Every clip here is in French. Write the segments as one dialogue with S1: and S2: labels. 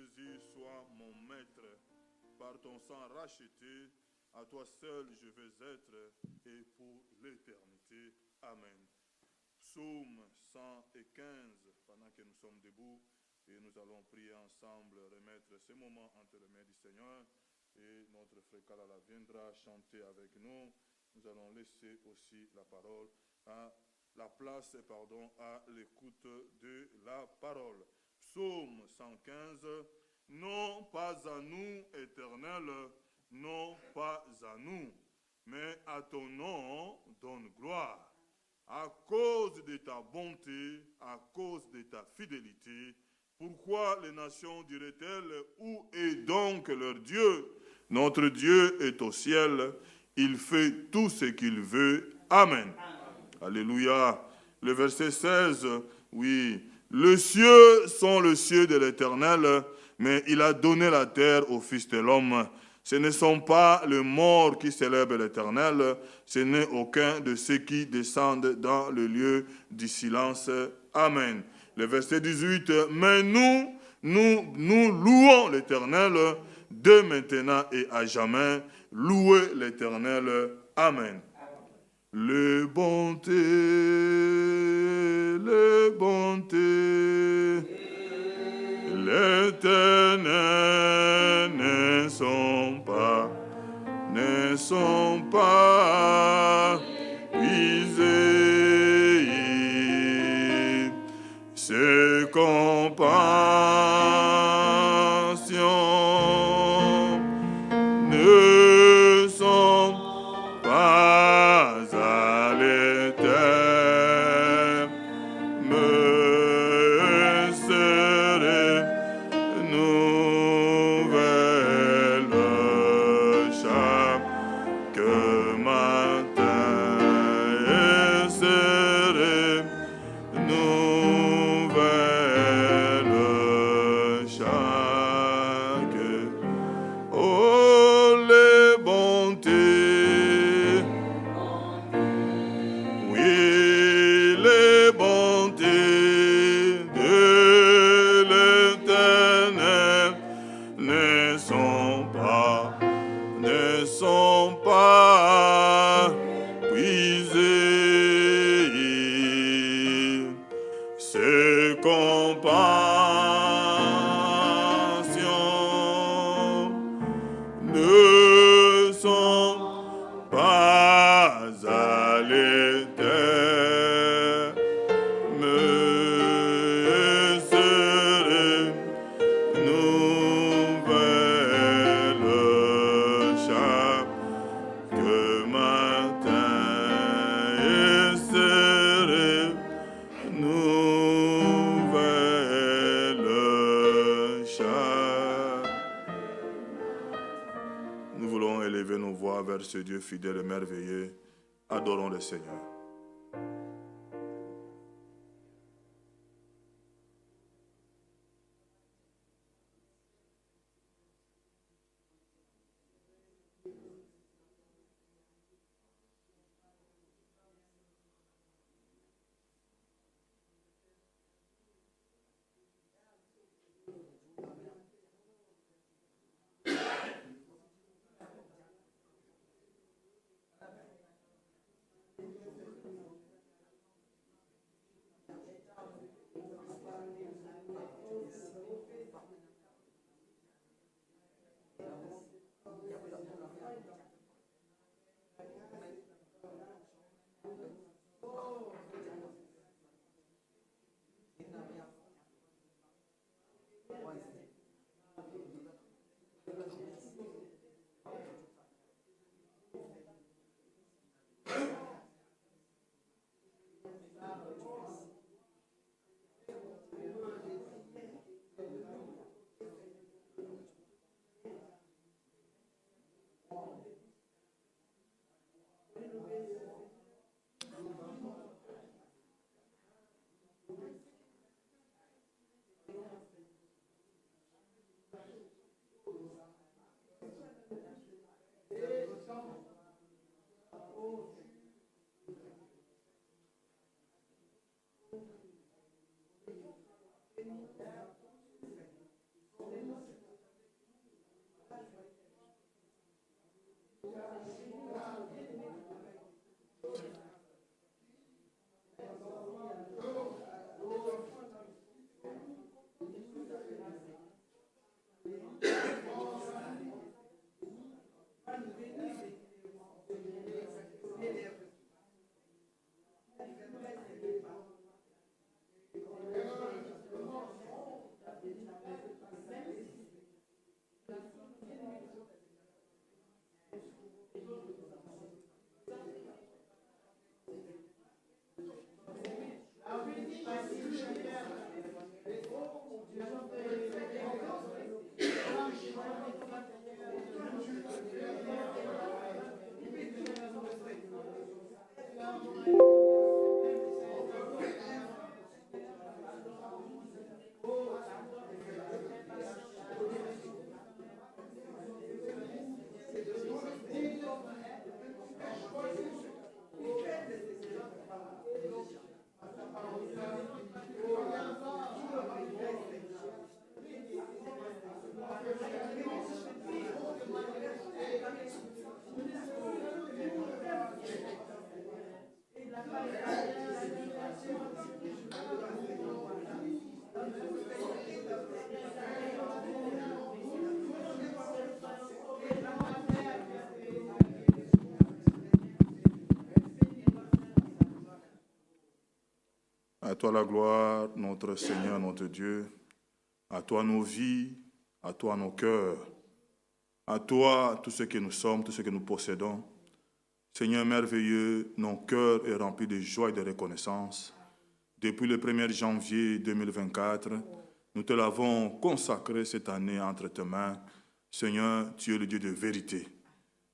S1: Jésus, sois mon maître. Par ton sang racheté, à toi seul je veux être et pour l'éternité. Amen. Psaume 115, pendant que nous sommes debout et nous allons prier ensemble, remettre ce moment entre les mains du Seigneur et notre frère Kalala viendra chanter avec nous. Nous allons laisser aussi la parole à la place, à l'écoute de la parole. Psaume 115, non pas à nous, Éternel, non pas à nous, mais à ton nom donne gloire. À cause de ta bonté, à cause de ta fidélité, pourquoi les nations diraient-elles, où est donc leur Dieu? Notre Dieu est au ciel, il fait tout ce qu'il veut. Amen. Alléluia. Le verset 16, oui. Les cieux sont les cieux de l'Éternel, mais il a donné la terre au Fils de l'homme. Ce ne sont pas les morts qui célèbrent l'Éternel, ce n'est aucun de ceux qui descendent dans le lieu du silence. Amen. Le verset 18, mais nous louons l'Éternel de maintenant et à jamais. Louez l'Éternel. Amen. Les bontés, l'Éternel ne sont pas puisées. Ses compassions ne sont pas à l'éternel, me serait nouvelle chaque matin, et serait nouvelle chaque. Oh, les bontés, oui, les bontés de l'Éternel ne sont pas puisées. Ses compassions ne sont pas à l'éternel, me serait nouvelle chaque matin, et serait nouvelle chaque. Nous voulons élever nos voix vers ce Dieu fidèle et merveilleux. Adorons le Seigneur. À toi la gloire, notre Seigneur, notre Dieu. À toi nos vies, à toi nos cœurs. À toi tout ce que nous sommes, tout ce que nous possédons. Seigneur merveilleux, nos cœurs est rempli de joie et de reconnaissance. Depuis le 1er janvier 2024, nous te l'avons consacré cette année entre tes mains. Seigneur, tu es le Dieu de vérité.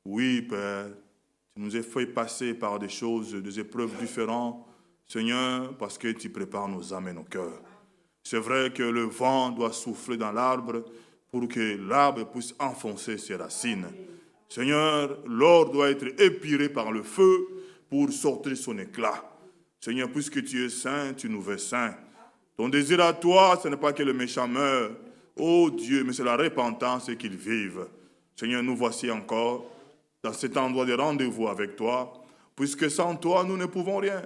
S1: Oui, Père, tu nous as fait passer par des choses, des épreuves différentes, Seigneur, parce que tu prépares nos âmes et nos cœurs. C'est vrai que le vent doit souffler dans l'arbre pour que l'arbre puisse enfoncer ses racines. Seigneur, l'or doit être épiré par le feu pour sortir son éclat. Seigneur, puisque tu es saint, tu nous veux saints. Ton désir à toi, ce n'est pas que le méchant meure. Oh Dieu, mais c'est la repentance et qu'il vive. Seigneur, nous voici encore dans cet endroit de rendez-vous avec toi, puisque sans toi, nous ne pouvons rien.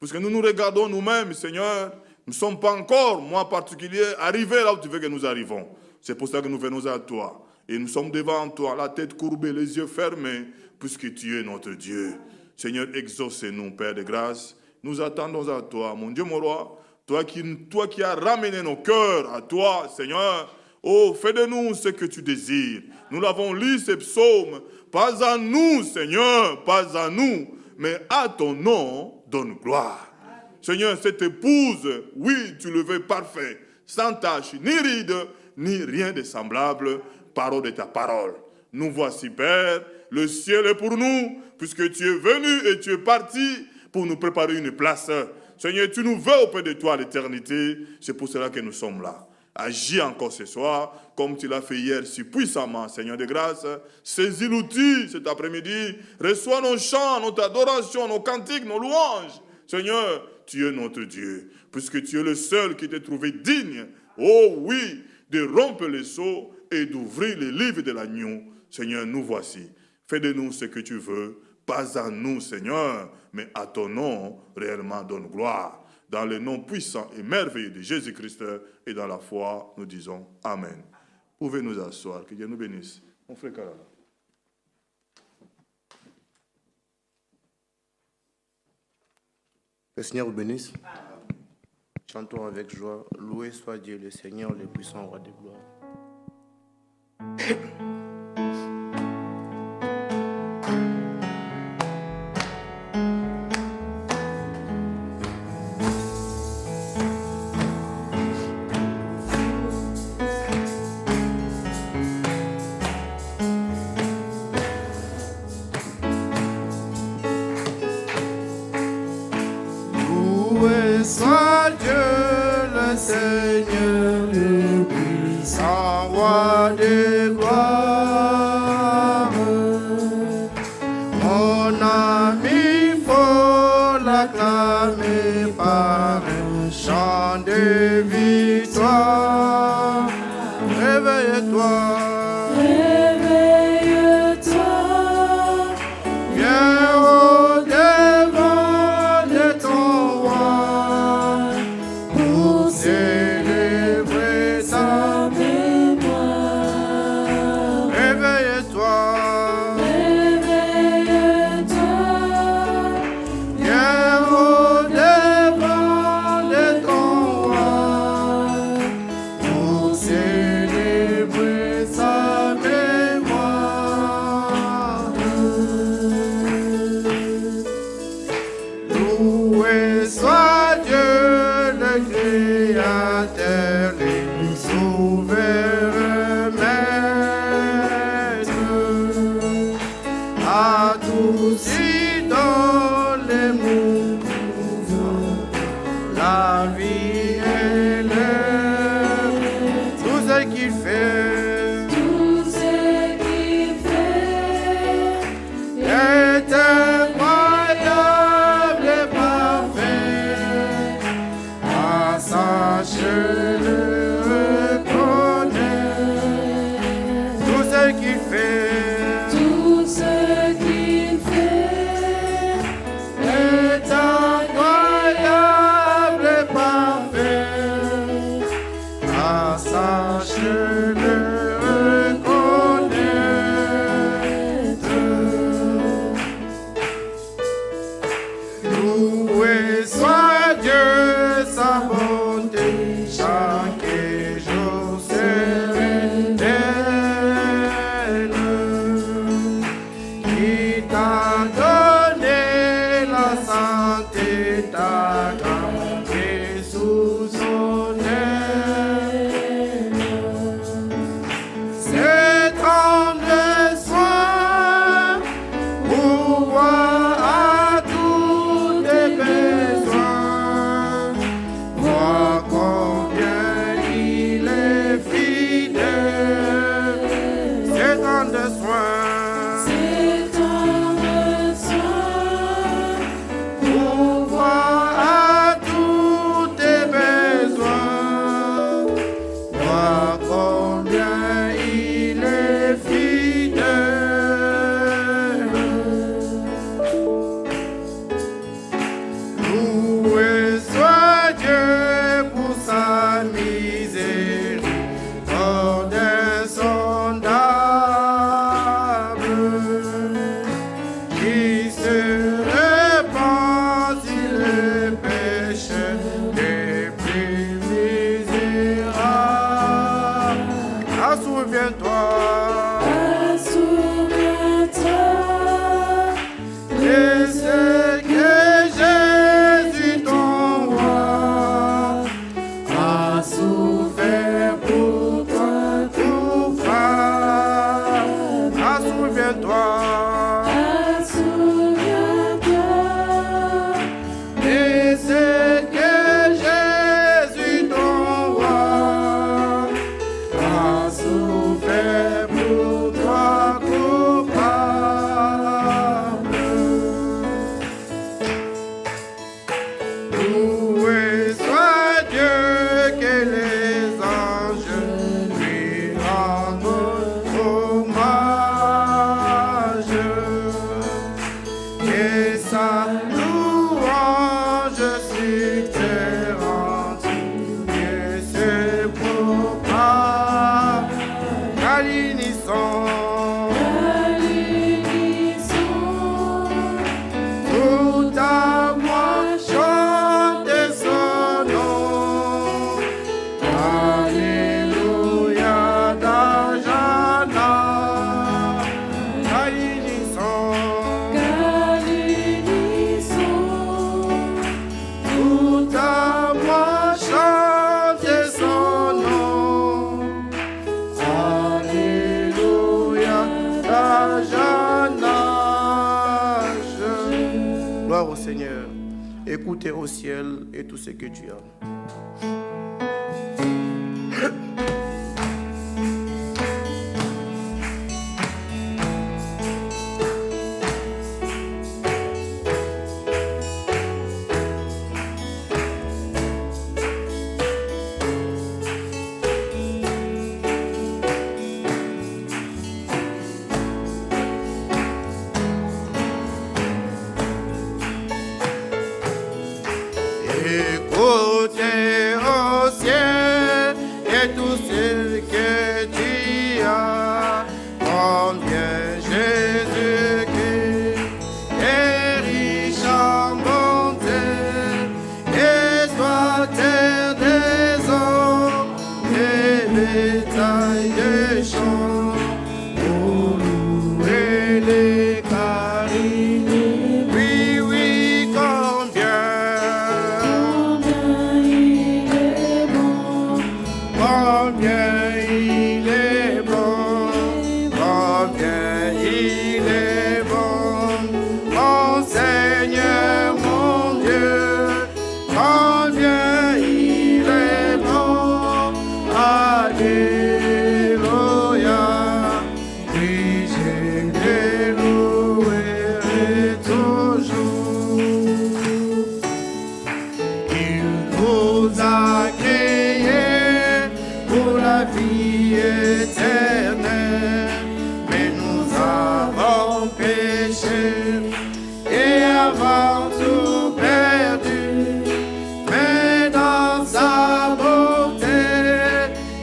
S1: Puisque nous nous regardons nous-mêmes, Seigneur, nous ne sommes pas encore, moi en particulier, arrivés là où tu veux que nous arrivons. C'est pour ça que nous venons à toi. Et nous sommes devant toi, la tête courbée, les yeux fermés, puisque tu es notre Dieu. Seigneur, exauce-nous, Père de grâce. Nous attendons à toi, mon Dieu, mon roi. Toi qui as ramené nos cœurs à toi, Seigneur. Oh, fais de nous ce que tu désires. Nous l'avons lu, ces psaumes. Pas à nous, Seigneur, pas à nous, mais à ton nom, donne gloire. Seigneur, cette épouse, oui, tu le veux parfait, sans tache, ni ride, ni rien de semblable, parole de ta parole. Nous voici, Père, le ciel est pour nous, puisque tu es venu et tu es parti pour nous préparer une place. Seigneur, tu nous veux auprès de toi à l'éternité, c'est pour cela que nous sommes là. Agis encore ce soir, comme tu l'as fait hier si puissamment, Seigneur de grâce. Saisis l'outil cet après-midi, reçois nos chants, notre adoration, nos cantiques, nos louanges. Seigneur, tu es notre Dieu, puisque tu es le seul qui t'est trouvé digne, oh oui, de rompre les sceaux et d'ouvrir les livres de l'agneau. Seigneur, nous voici. Fais de nous ce que tu veux, pas à nous, Seigneur, mais à ton nom, réellement donne gloire. Dans le nom puissant et merveilleux de Jésus-Christ et dans la foi, nous disons Amen. Vous pouvez nous asseoir, que Dieu nous bénisse. Mon frère Karala.
S2: Le Seigneur vous bénisse. Chantons avec joie. Loué soit Dieu, le Seigneur, le puissant roi de gloire.
S3: Soit Dieu le Seigneur, le puissant roi de gloire. Mon ami, faut l'acclamer par un chant de victoire. Réveille-toi. souviens-toi.
S4: Souviens-toi
S3: de ce que Jésus ton roi a souffert pour toi, coupable. Souviens-toi.
S4: Souviens-toi
S3: de ce que Jésus ton roi a souffert pour toi, coupable. Loué soit Dieu, que les anges lui rendent hommage, et sa louange sur terre entière se propage. Tout à moi chante son nom. Alléluia, d'Ajana. Tout à moi chante son nom. Alléluia, d'Ajana. Gloire au Seigneur. Écoutez au ciel et tout ce que tu as. Écoutez au ciel et tout ce que tu as. Combien Jésus-Christ est riche en bonté et soit terre des eaux et bétail des champs pour louer les carines. Oui, oui, combien il est bon, combien il est bon, mon Seigneur, mon Dieu, combien il est bon, alléluia, oui, je le louerai toujours. Il nous a créés pour la vie éternelle, mais nous avons péché et avons tout perdu. Mais dans sa bonté,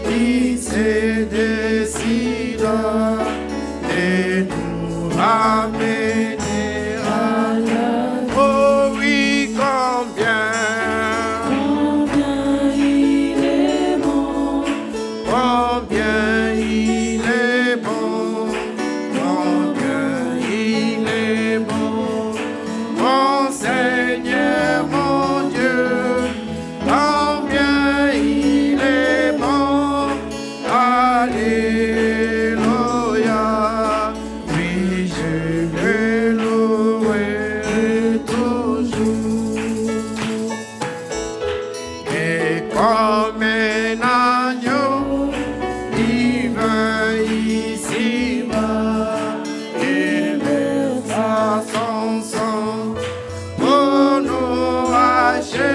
S3: il s'est décidé de nous ramener à la. Oh oui, combien
S4: il est bon,
S3: combien il est bon, combien il est bon, mon Seigneur, mon Dieu, combien il est bon, alléluia, oui, je le louerai toujours. Et comme un agneau, il vint ici-bas et versa son sang pour nous racheter.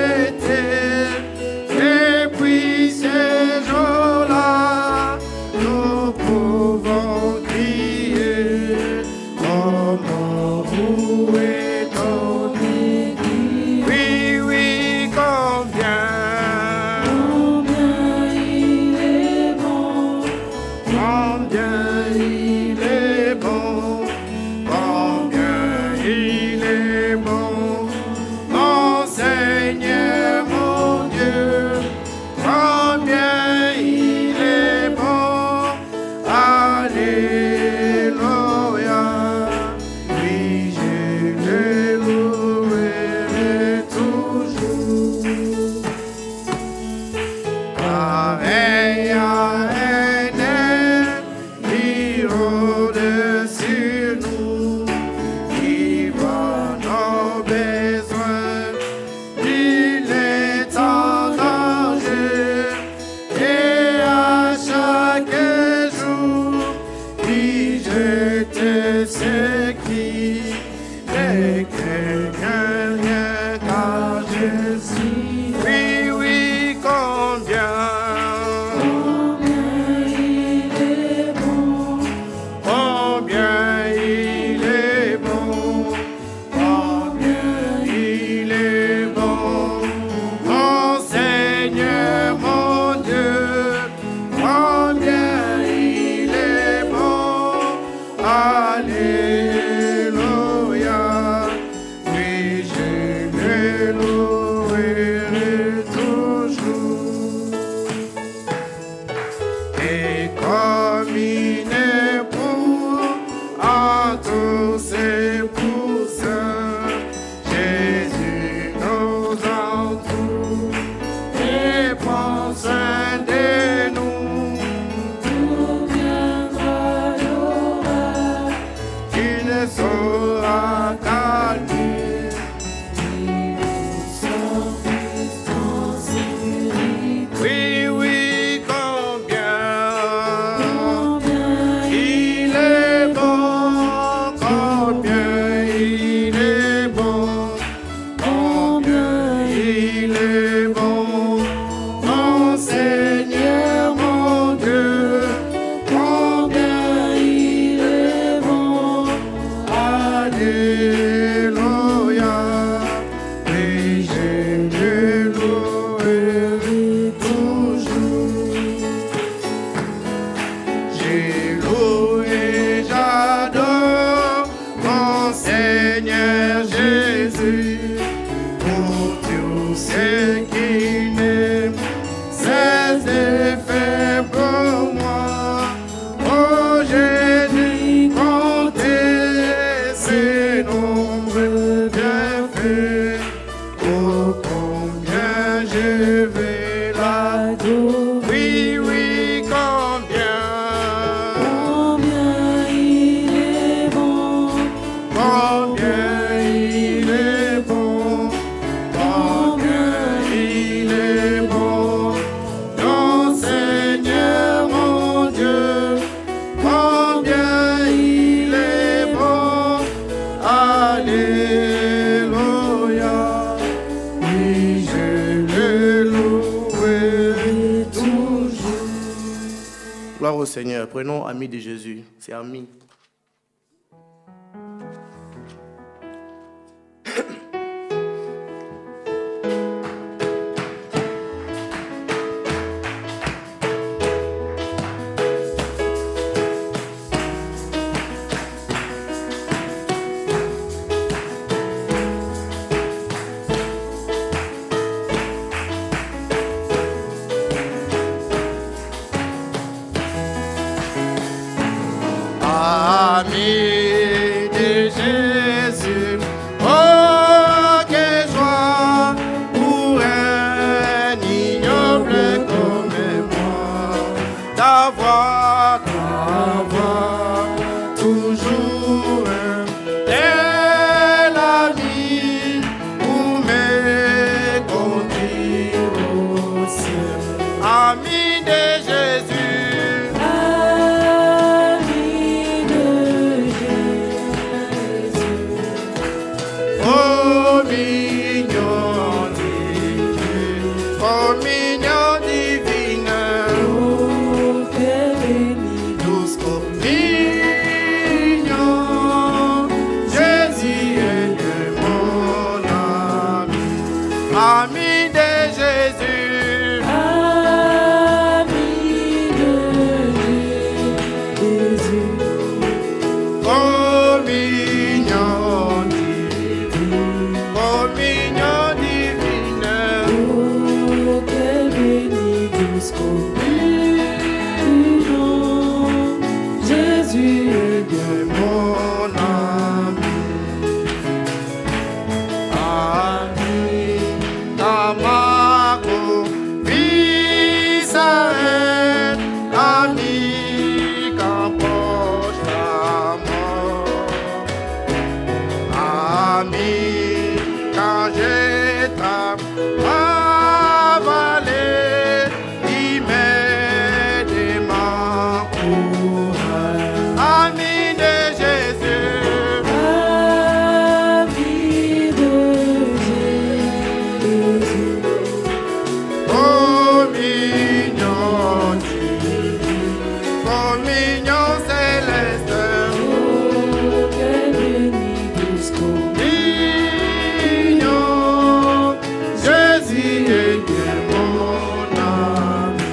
S3: Et puis ces jours-là, nous pouvons crier, oh mon vous est ton Église. Oui, oui, combien
S4: il est bon,
S3: combien il est bon, combien il est bon, mon Seigneur, mon Dieu, combien il est bon, Alléluia. Oui, je le louerai toujours. Et comme une épouse à tous ses poussins, Jésus nous entoure et prend soin de nous.
S4: D'où viendra l'orage,
S3: Tu ne sauras calmer.
S4: sans sécurité.
S3: Oui, oui, combien
S4: Combien
S3: il est bon, combien il est bon, combien il est bon, mon Seigneur, mon Dieu,
S4: combien il est bon.
S3: Alléluia. Oui, je le louerai toujours. J'ai loué, j'adore mon Seigneur Jésus pour tout ce qu'il aime, cesse de faire pour moi. Oh, j'ai dû compter ses nombreux bienfaits. Oh, combien je vais l'adorer. Oui, oui, combien
S4: Combien il est bon.
S3: il est bon, combien il est bon, mon Seigneur, mon Dieu, combien il est bon, Alléluia, oui, je le louerai toujours. Gloire au Seigneur, prenons Ami de Jésus, c'est Ami. Ami de Jésus, oh que joie pour un ignoble comme moi d'avoir toujours un tel ami pour me conduire au ciel. Ami de Jésus.
S4: Ami de Jésus.
S3: Oh mignon divin, oh mignon divine,
S4: Oh, que béni.
S3: douce comme mignon, Jésus est mon ami, ami de Jésus.
S4: Ami de Jésus.
S3: Oh mignon divin, oh mignon divine,
S4: Oh, que béni jusqu'au mignon. Jésus est bien.
S3: mon ami. Ami, Tamako, Visaël, ami, qu'emporte la mort. Ami, quand j'ai avalé, il m'aide et m'encourage. Ami de Jésus.
S4: Ami de Jésus.
S3: Oh mignon divin, oh mignon céleste,
S4: Oh, que béni jusqu'au
S3: mignon, Jésus est bien mon ami.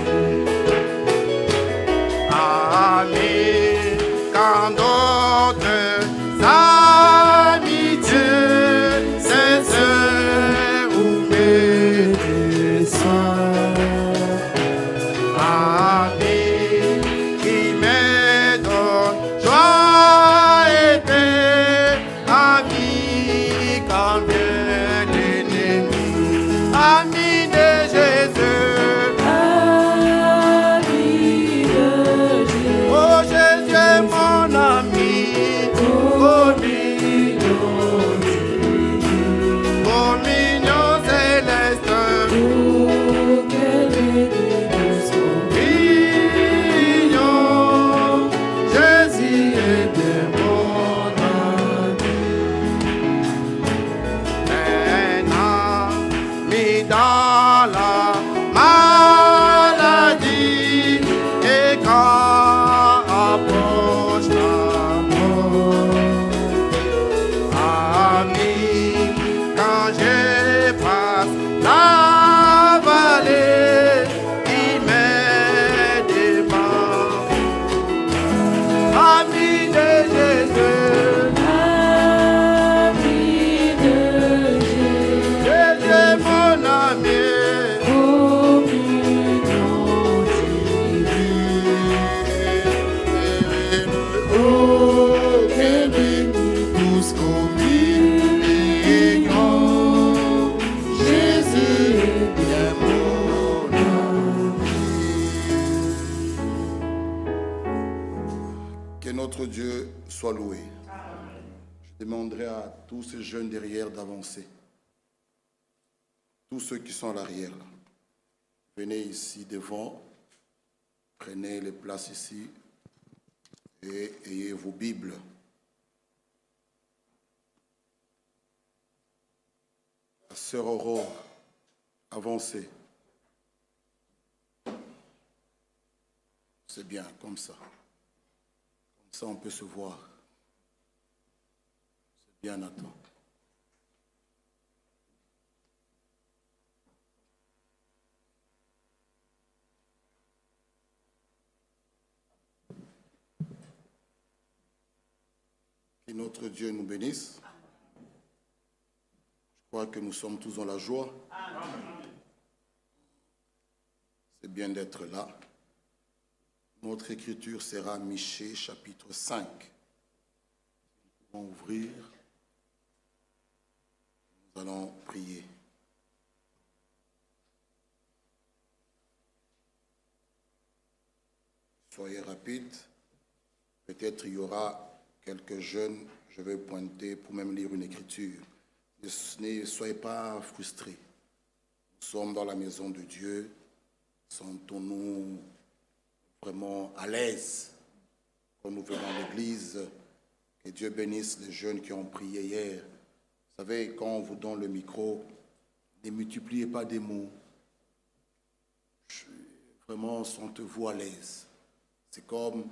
S3: Ami, quand d'autres
S5: Que notre Dieu soit loué. Je demanderai à tous ces jeunes derrière d'avancer. Tous ceux qui sont à l'arrière, là. Venez ici devant, prenez les places ici et ayez vos Bibles. La sœur Aurore, avancez. C'est bien, comme ça. Comme ça, on peut se voir. C'est bien, Nathan. Que notre Dieu nous bénisse. Je crois que nous sommes tous dans la joie. C'est bien d'être là. Notre écriture sera Michée, chapitre 5. Nous pouvons ouvrir. Nous allons prier. Soyez rapides. Peut-être il y aura quelques jeunes, je vais pointer pour même lire une écriture. Ne soyez pas frustrés. Nous sommes dans la maison de Dieu. Sentons-nous vraiment à l'aise quand nous venons à l'église. Que Dieu bénisse les jeunes qui ont prié hier. Vous savez, quand on vous donne le micro, ne multipliez pas des mots. Vraiment, sentez-vous à l'aise. C'est comme,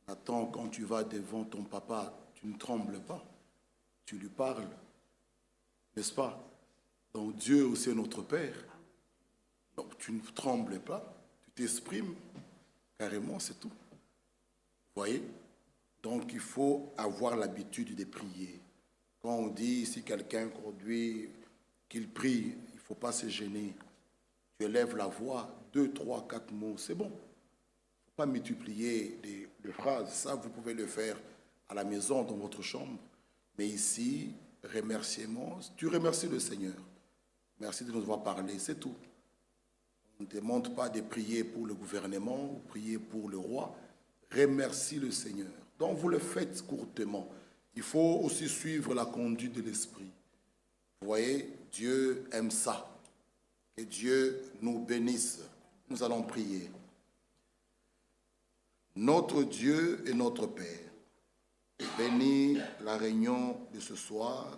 S5: Nathan, quand tu vas devant ton papa, tu ne trembles pas. Tu lui parles, n'est-ce pas? Donc Dieu aussi est notre Père. Donc tu ne trembles pas, tu t'exprimes carrément, c'est tout. Vous voyez? Donc il faut avoir l'habitude de prier. Quand on dit, si quelqu'un conduit, qu'il prie, il ne faut pas se gêner. Tu élèves la voix, 2, 3, 4 mots, c'est bon. Il ne faut pas multiplier des phrases. Ça, vous pouvez le faire à la maison, dans votre chambre. Mais ici, remerciement, tu remercies le Seigneur. Merci de nous avoir parlé, c'est tout. On ne demande pas de prier pour le gouvernement ou prier pour le roi. Remercie le Seigneur. Donc vous le faites courtement. Il faut aussi suivre la conduite de l'Esprit. Vous voyez, Dieu aime ça. Que Dieu nous bénisse. Nous allons prier. Notre Dieu et notre Père, bénis la réunion de ce soir,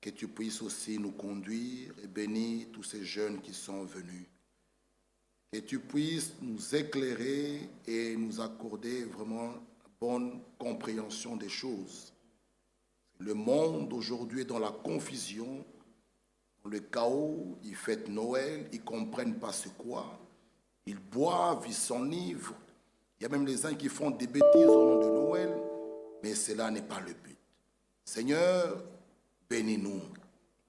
S5: que tu puisses aussi nous conduire et bénis tous ces jeunes qui sont venus. Que tu puisses nous éclairer et nous accorder vraiment la bonne compréhension des choses. Le monde aujourd'hui est dans la confusion, dans le chaos, ils fêtent Noël, ils ne comprennent pas c'est quoi, ils boivent, ils s'enivrent. Il y a même les uns qui font des bêtises au nom de Noël, mais cela n'est pas le but. Seigneur, bénis-nous.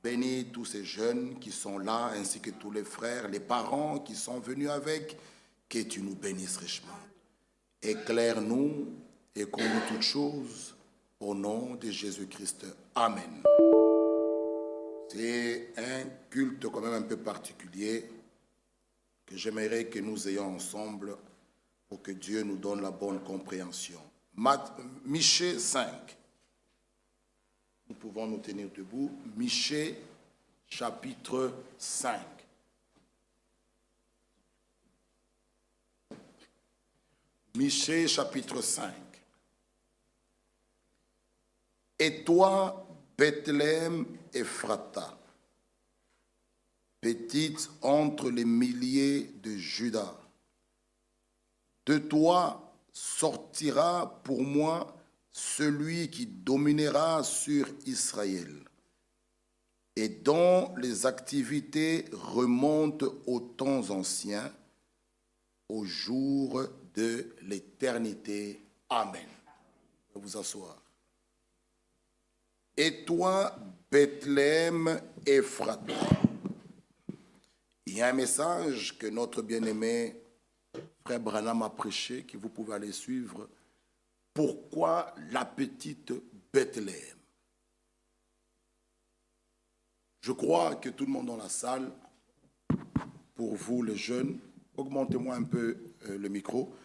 S5: Bénis tous ces jeunes qui sont là, ainsi que tous les frères, les parents qui sont venus avec, que tu nous bénisses richement. Éclaire-nous et connais toutes choses au nom de Jésus-Christ. Amen. C'est un culte quand même un peu particulier que j'aimerais que nous ayons ensemble pour que Dieu nous donne la bonne compréhension. Michée 5. Nous pouvons nous tenir debout. Michée, chapitre 5. Michée, chapitre 5. Et toi, Bethléem Ephrata, petite entre les milliers de Juda, de toi sortira pour moi celui qui dominera sur Israël et dont les activités remontent aux temps anciens, au jour de l'éternité. Amen. Je vais vous asseoir. Et toi, Bethléem Ephrata. Il y a un message que notre bien-aimé Frère Branham a prêché, que vous pouvez aller suivre. Pourquoi la petite Bethléem? Je crois que tout le monde dans la salle, pour vous les jeunes, augmentez-moi un peu le micro,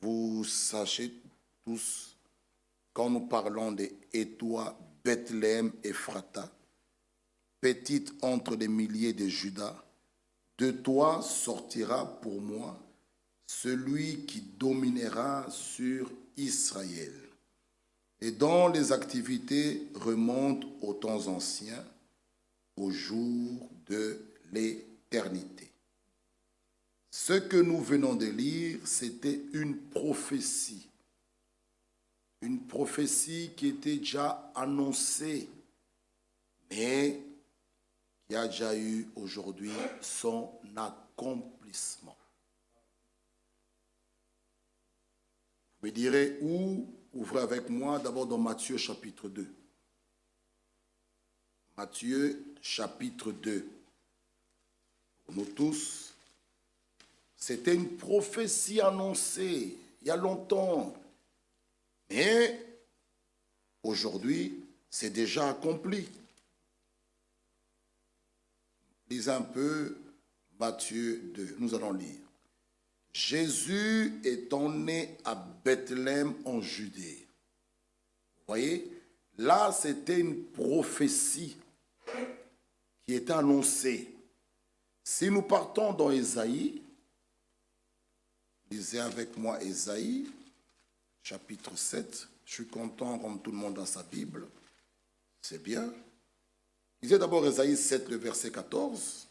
S5: vous sachez tous, quand nous parlons de « Et toi, Bethléem Ephrata, petite entre les milliers de Judas, de toi sortira pour moi celui qui dominera sur Israël. » Et dont les activités remontent aux temps anciens, au jour de l'éternité. Ce que nous venons de lire, c'était une prophétie qui était déjà annoncée, mais qui a déjà eu aujourd'hui son accomplissement. Vous me direz où? Ouvrez avec moi d'abord dans Matthieu chapitre 2. Matthieu chapitre 2. Pour nous tous, c'était une prophétie annoncée il y a longtemps. Mais aujourd'hui, c'est déjà accompli. Lisez un peu Matthieu 2. Nous allons lire. Jésus étant né à Bethléem en Judée. Vous voyez, là c'était une prophétie qui était annoncée. Si nous partons dans Ésaïe, lisez avec moi Ésaïe, chapitre 7. Je suis content comme tout le monde dans sa Bible. C'est bien. Lisez d'abord Ésaïe 7, le verset 14.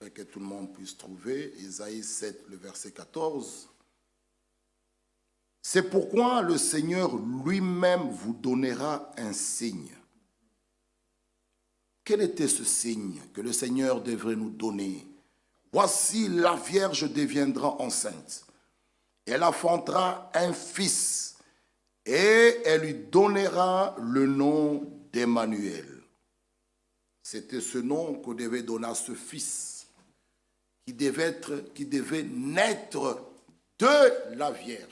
S5: Afin que tout le monde puisse trouver. Ésaïe 7, le verset 14. C'est pourquoi le Seigneur lui-même vous donnera un signe. Quel était ce signe que le Seigneur devrait nous donner? Voici, la Vierge deviendra enceinte. Elle enfantera un fils et elle lui donnera le nom d'Emmanuel. C'était ce nom qu'on devait donner à ce fils qui devait naître de la Vierge.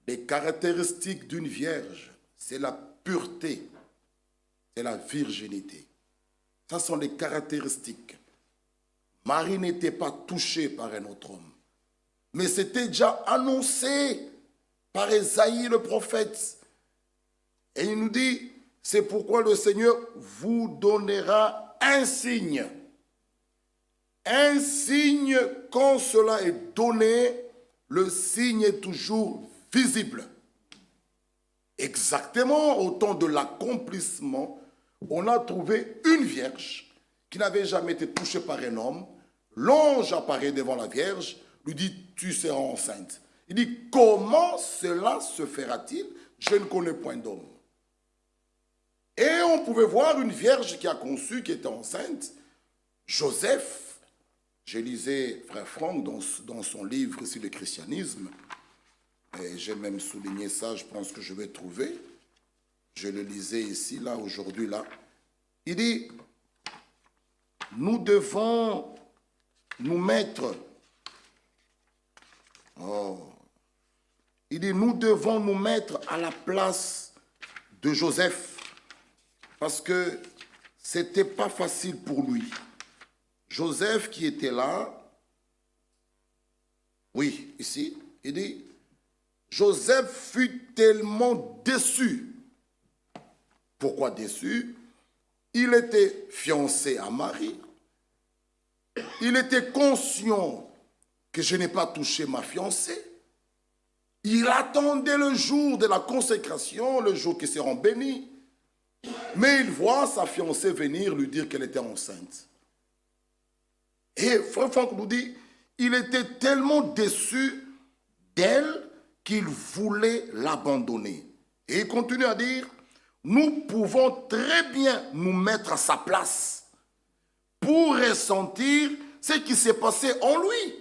S5: Les caractéristiques d'une vierge, c'est la pureté, c'est la virginité. Ça sont les caractéristiques. Marie n'était pas touchée par un autre homme. Mais c'était déjà annoncé par Ésaïe le prophète. Et il nous dit, c'est pourquoi le Seigneur vous donnera un signe. Un signe, quand cela est donné, le signe est toujours visible. Exactement au temps de l'accomplissement, on a trouvé une vierge qui n'avait jamais été touchée par un homme. L'ange apparaît devant la Vierge, lui dit, tu seras enceinte. Il dit, comment cela se fera-t-il? Je ne connais point d'homme. Et on pouvait voir une vierge qui a conçu, qui était enceinte. Joseph, je lisais Frère Franck dans son livre sur le christianisme, et j'ai même souligné ça, je pense que je vais trouver. Je le lisais ici, là, aujourd'hui, là. Il dit, nous devons nous mettre... Il dit, nous devons nous mettre à la place de Joseph, parce que c'était pas facile pour lui. Joseph qui était là, oui, ici, il dit, Joseph fut tellement déçu. Pourquoi déçu? Il était fiancé à Marie. Il était conscient que je n'ai pas touché ma fiancée. Il attendait le jour de la consécration, le jour qui sera béni. Mais il voit sa fiancée venir lui dire qu'elle était enceinte. Et Frère Franck nous dit, il était tellement déçu d'elle qu'il voulait l'abandonner. Et il continue à dire, nous pouvons très bien nous mettre à sa place pour ressentir ce qui s'est passé en lui.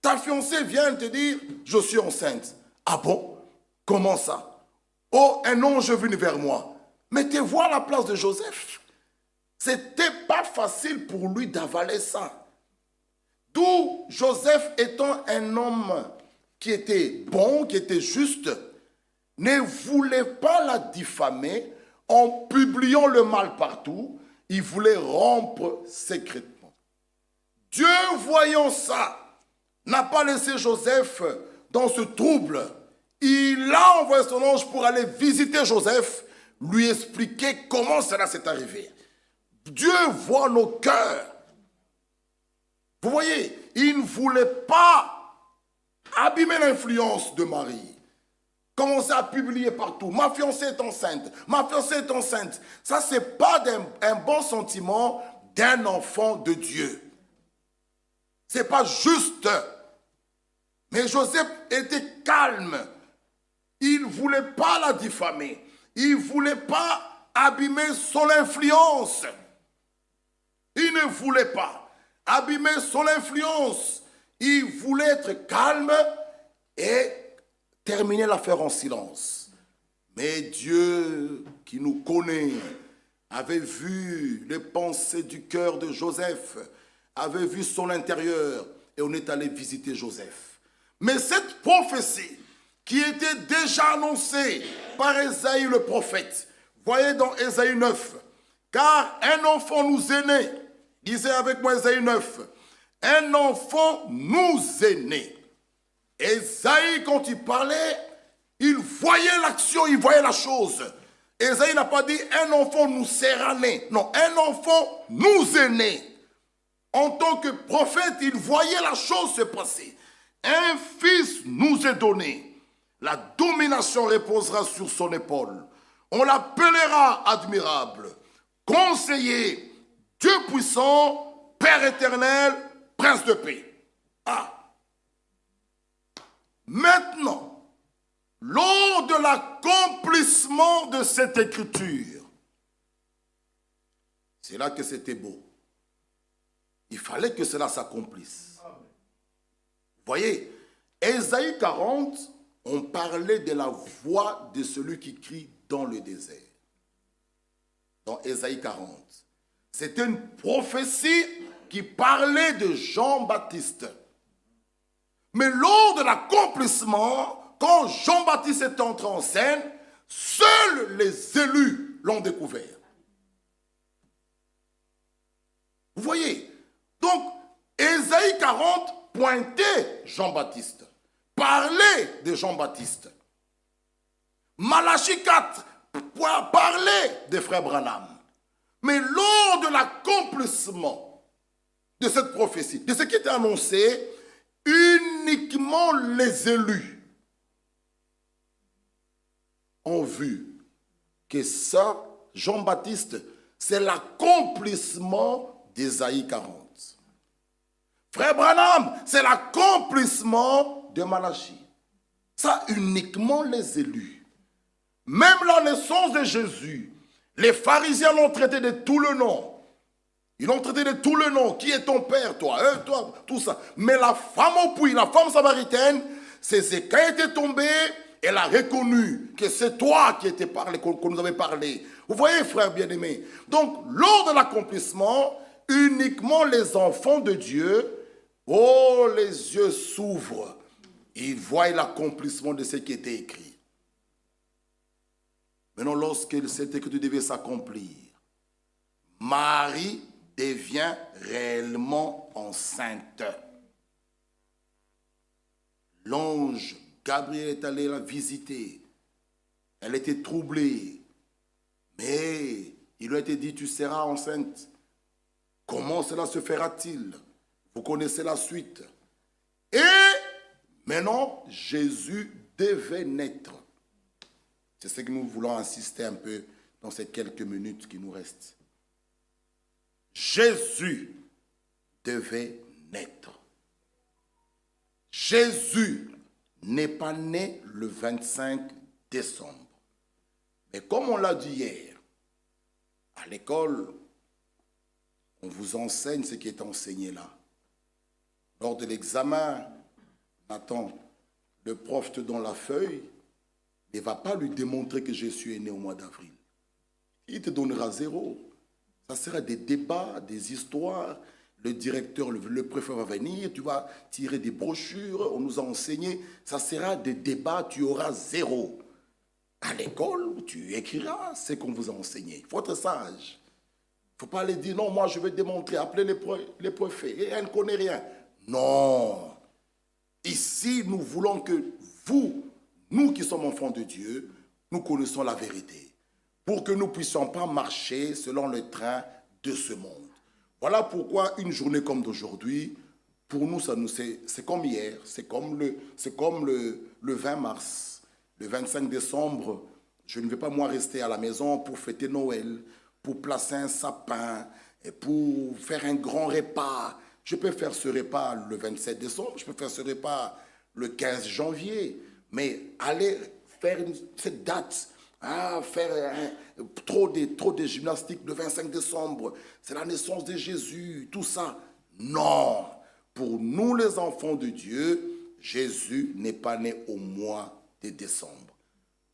S5: Ta fiancée vient te dire, je suis enceinte. Ah bon? Comment ça? Oh, un ange est venu vers moi. Mettez-vous à la place de Joseph. C'était pas facile pour lui d'avaler ça. D'où Joseph étant un homme qui était bon, qui était juste, ne voulait pas la diffamer en publiant le mal partout il voulait rompre secrètement. Dieu, voyant ça, n'a pas laissé Joseph dans ce trouble. Il a envoyé son ange pour aller visiter Joseph, lui expliquer comment cela s'est arrivé. Dieu voit nos cœurs. Vous voyez, il ne voulait pas abîmer l'influence de Marie. Commencer à publier partout. Ma fiancée est enceinte. Ma fiancée est enceinte. Ça, ce n'est pas un bon sentiment d'un enfant de Dieu. Ce n'est pas juste. Mais Joseph était calme. Il ne voulait pas la diffamer. Il ne voulait pas abîmer son influence. Il ne voulait pas abîmer son influence. Il voulait être calme et terminer l'affaire en silence. Mais Dieu, qui nous connaît, avait vu les pensées du cœur de Joseph, avait vu son intérieur, et on est allé visiter Joseph. Mais cette prophétie qui était déjà annoncée par Ésaïe le prophète, voyez dans Ésaïe 9, car un enfant nous est né, lisez avec moi Ésaïe 9, un enfant nous est né. Ésaïe, quand il parlait, il voyait l'action, il voyait la chose. Ésaïe n'a pas dit un enfant nous sera né. Non, un enfant nous est né. En tant que prophète, il voyait la chose se passer. Un fils nous est donné. La domination reposera sur son épaule. On l'appellera admirable, conseiller, Dieu puissant, Père éternel, prince de paix. Ah! Maintenant, lors de l'accomplissement de cette écriture, c'est là que c'était beau. Il fallait que cela s'accomplisse. Vous voyez, Ésaïe 40, on parlait de la voix de celui qui crie dans le désert. Dans Ésaïe 40. C'était une prophétie qui parlait de Jean-Baptiste. Mais lors de l'accomplissement, quand Jean-Baptiste est entré en scène, seuls les élus l'ont découvert. Vous voyez? Donc, Ésaïe 40 pointait Jean-Baptiste, parlait de Jean-Baptiste. Malachie 4 parlait des frères Branham. Mais lors de l'accomplissement de cette prophétie, de ce qui était annoncé, uniquement les élus ont vu que ça, Jean-Baptiste, c'est l'accomplissement d'Ésaïe 40. Frère Branham, c'est l'accomplissement de Malachie. Ça, uniquement les élus. Même la naissance de Jésus, les pharisiens l'ont traité de tout le nom. Ils l'ont traité de tout le nom. Qui est ton père, toi, toi, tout ça. Mais la femme au puits, la femme samaritaine, c'est quand elle était tombée, elle a reconnu que c'est toi qui étais parlé, qu'on nous avait parlé. Vous voyez, frère bien-aimé. Donc, lors de l'accomplissement, uniquement les enfants de Dieu, oh, les yeux s'ouvrent. Ils voient l'accomplissement de ce qui était écrit. Maintenant, lorsque cette écriture devait s'accomplir, Marie devient réellement enceinte. L'ange Gabriel est allé la visiter. Elle était troublée. Mais il lui a été dit, tu seras enceinte. Comment cela se fera-t-il? Vous connaissez la suite. Et maintenant, Jésus devait naître. C'est ce que nous voulons insister un peu dans ces quelques minutes qui nous restent. Jésus devait naître. Jésus n'est pas né le 25 décembre. Mais comme on l'a dit hier, à l'école, on vous enseigne ce qui est enseigné là. Lors de l'examen, Nathan, le prof te donne la feuille, il ne va pas lui démontrer que Jésus est né au mois d'avril. Il te donnera 0. Ça sera des débats, des histoires. Le directeur, le préfet va venir, tu vas tirer des brochures, on nous a enseigné. Ça sera des débats, tu auras 0. À l'école, tu écriras ce qu'on vous a enseigné. Il faut être sage. faut pas aller dire, non, moi je vais démontrer, appeler les préfets, et elle ne connaît rien. Non. Ici, nous voulons que vous, nous qui sommes enfants de Dieu, nous connaissons la vérité, pour que nous ne puissions pas marcher selon le train de ce monde. Voilà pourquoi une journée comme d'aujourd'hui, pour nous, c'est comme hier, c'est comme le 20 mars, le 25 décembre. Je ne vais pas, moi, rester à la maison pour fêter Noël, pour placer un sapin, et pour faire un grand repas. Je peux faire ce repas le 27 décembre, je peux faire ce repas le 15 janvier, mais aller faire cette date, faire trop de gymnastique le 25 décembre, c'est la naissance de Jésus, tout ça. Non, pour nous les enfants de Dieu, Jésus n'est pas né au mois de décembre.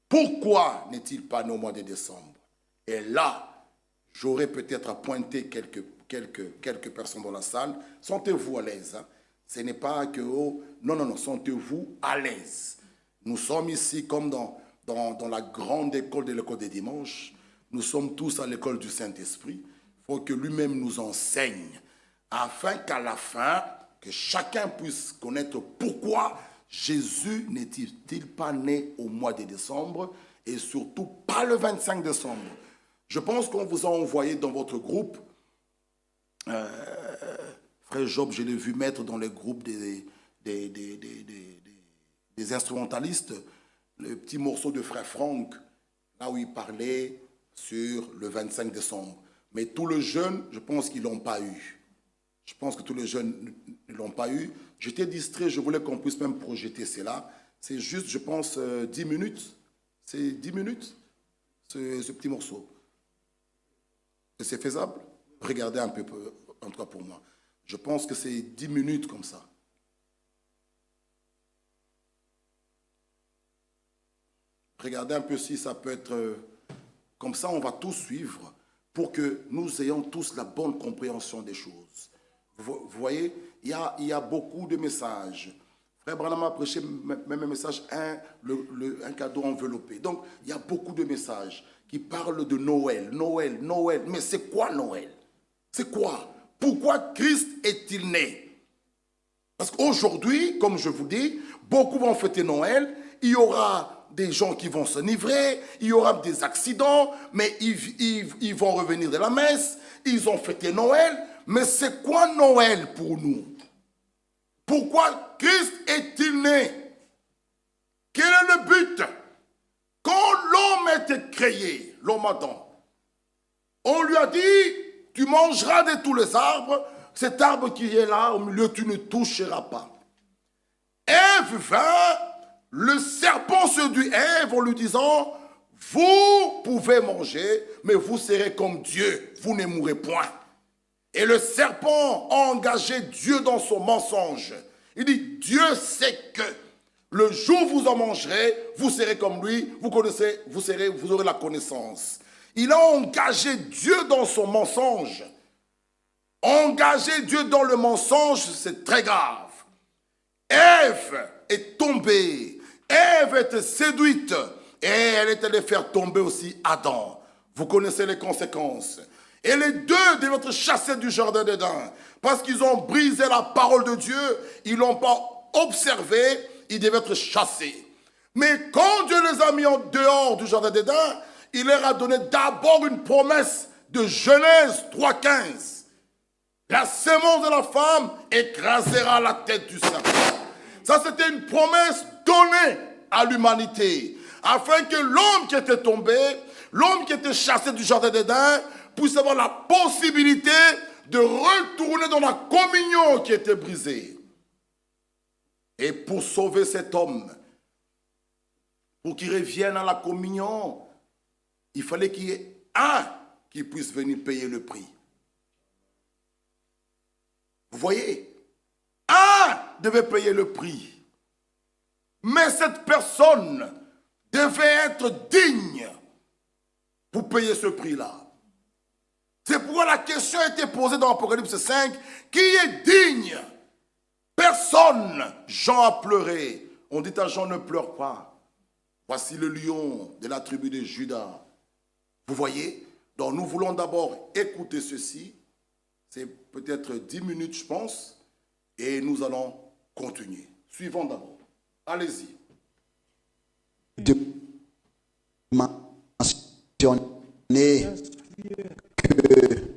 S5: Pourquoi n'est-il pas né au mois de décembre? Et là, j'aurais peut-être à pointer quelques personnes dans la salle. Sentez-vous à l'aise. Hein? Ce n'est pas que... non, sentez-vous à l'aise. Nous sommes ici comme dans la grande école de l'école des dimanches. Nous sommes tous à l'école du Saint-Esprit. Il faut que lui-même nous enseigne, afin qu'à la fin, que chacun puisse connaître pourquoi Jésus n'est-il pas né au mois de décembre, et surtout pas le 25 décembre. Je pense qu'on vous a envoyé dans votre groupe, Frère Job, je l'ai vu mettre dans le groupe des instrumentalistes, le petit morceau de Frère Franck, là où il parlait sur le 25 décembre. Mais tous les jeunes, je pense qu'ils ne l'ont pas eu. Je pense que tous les jeunes ne l'ont pas eu. J'étais distrait, je voulais qu'on puisse même projeter cela. C'est juste, je pense, 10 minutes. C'est 10 minutes, ce petit morceau. Et c'est faisable? Regardez un peu, en tout cas pour moi. Je pense que c'est 10 minutes comme ça. Regardez un peu si ça peut être... Comme ça, on va tous suivre pour que nous ayons tous la bonne compréhension des choses. Vous voyez, il y a beaucoup de messages. Frère Branham a prêché même un message, un cadeau enveloppé. Donc, il y a beaucoup de messages qui parlent de Noël. Mais c'est quoi Noël? C'est quoi? Pourquoi Christ est-il né? Parce qu'aujourd'hui, comme je vous dis, beaucoup vont fêter Noël. Il y aura des gens qui vont s'enivrer, il y aura des accidents, mais ils vont revenir de la messe. Ils ont fêté Noël. Mais c'est quoi Noël pour nous? Pourquoi Christ est-il né? Quel est le but? Quand l'homme a été créé, l'homme Adam, on lui a dit, tu mangeras de tous les arbres, cet arbre qui est là au milieu, tu ne toucheras pas. Ève vint, le serpent séduit Ève en lui disant, vous pouvez manger, mais vous serez comme Dieu, vous ne mourrez point. Et le serpent a engagé Dieu dans son mensonge. Il dit, Dieu sait que le jour où vous en mangerez, vous serez comme lui, vous aurez la connaissance. Il a engagé Dieu dans son mensonge. Engager Dieu dans le mensonge, c'est très grave. Ève est tombée. Ève était séduite. Et elle est allée faire tomber aussi Adam. Vous connaissez les conséquences. Et les deux devaient être chassés du jardin d'Éden. Parce qu'ils ont brisé la parole de Dieu. Ils ne l'ont pas observé. Ils devaient être chassés. Mais quand Dieu les a mis en dehors du jardin d'Éden, il leur a donné d'abord une promesse de Genèse 3,15. La sémence de la femme écrasera la tête du serpent. Ça, c'était une promesse donnée à l'humanité. Afin que l'homme qui était tombé, l'homme qui était chassé du jardin d'Éden, puisse avoir la possibilité de retourner dans la communion qui était brisée. Et pour sauver cet homme, pour qu'il revienne à la communion, il fallait qu'il y ait un qui puisse venir payer le prix. Vous voyez? Un devait payer le prix. Mais cette personne devait être digne pour payer ce prix-là. C'est pourquoi la question a été posée dans Apocalypse 5. Qui est digne? Personne. Jean a pleuré. On dit à Jean, ne pleure pas. Voici le lion de la tribu de Juda. Vous voyez? Donc nous voulons d'abord écouter ceci. C'est peut-être 10 minutes, je pense. Et nous allons continuer. Suivons d'abord. Allez-y.
S6: De mentionner que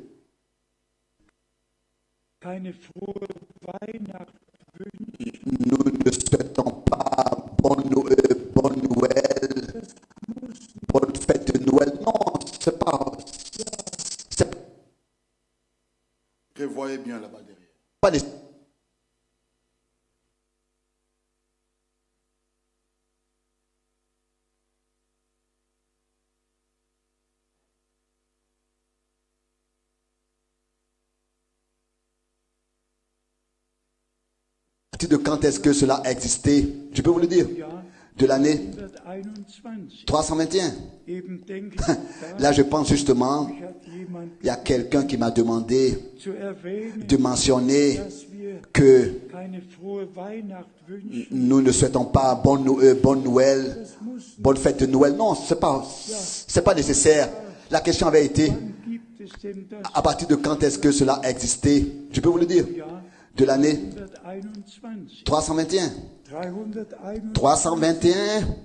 S7: keine frohe Weihnacht wünschen.
S6: nous ne souhaitons pas bonne Noël, bonne fête de Noël. Non, c'est
S5: Prévoyez bien là-bas derrière.
S6: pas des... À partir de quand est-ce que cela a existé? Je peux vous le dire. De l'année
S7: 121.
S6: 321.
S7: Eben denke ich,
S6: Là, je pense justement,
S7: hat jemand
S6: il y a quelqu'un qui m'a demandé
S7: zu erwähnen,
S6: de mentionner
S7: dass wir
S6: que
S7: keine frohe Weihnacht wünschen.
S6: nous ne souhaitons pas bonne Noël,
S7: Das muss,
S6: bonne fête de Noël. Non, c'est pas nécessaire. La question avait été,
S7: wann gibt es denn das
S6: à partir de quand est-ce que cela a existé? Je peux vous le dire.
S7: Jahr
S6: De l'année
S7: 121?
S6: 321.
S7: 321
S6: 321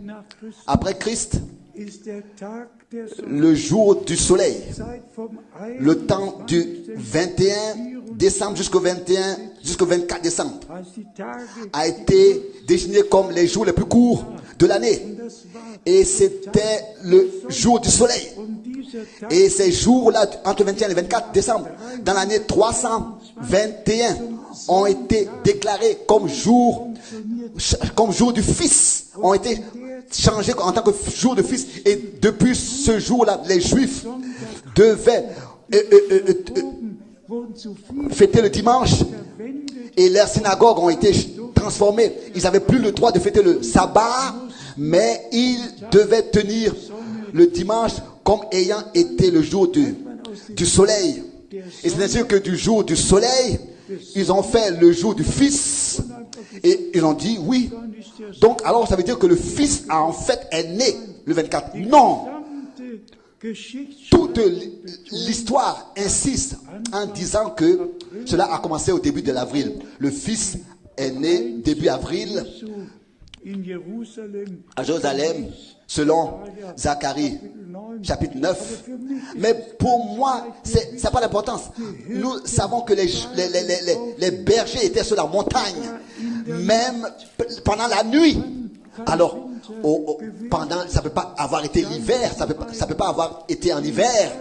S7: nach Christus
S6: après Christ,
S7: ist der Tag der Sonne.
S6: le jour du soleil,
S7: Zeit vom
S6: le temps du 21 décembre jusqu'au 24 décembre
S7: als die Tage,
S6: a été désigné comme les jours les plus courts de l'année.
S7: das war,
S6: Et c'était le jour du soleil.
S7: und dieser Tag
S6: Et ces jours-là, entre le 21 et le 24 décembre, dans l'année 321, ont été déclarés comme jour du Fils, ont été changés en tant que jour de Fils. Et depuis ce jour-là, les Juifs devaient
S7: wurden zu viel
S6: fêter le dimanche
S7: verwendet,
S6: et leurs synagogues ont été transformées. Ils n'avaient plus le droit de fêter le sabbat, mais ils devaient tenir le dimanche comme ayant été le jour du soleil. Et c'est ainsi que du jour du soleil, ils ont fait le jour du Fils. Et ils ont dit oui. Donc alors ça veut dire que le Fils en fait est né le 24. Non.
S7: gesamte Geschichte
S6: Toute l'histoire insiste en disant que cela a commencé au début de l'avril. Le Fils est né début avril
S7: in Jerusalem
S6: à Jérusalem, selon Zacharie, chapitre 9. Mais pour moi, ça n'a pas d'importance. Nous savons que les bergers étaient sur la montagne, même pendant la nuit. Alors, pendant, ça ne peut pas avoir été l'hiver, ça peut pas avoir été en hiver.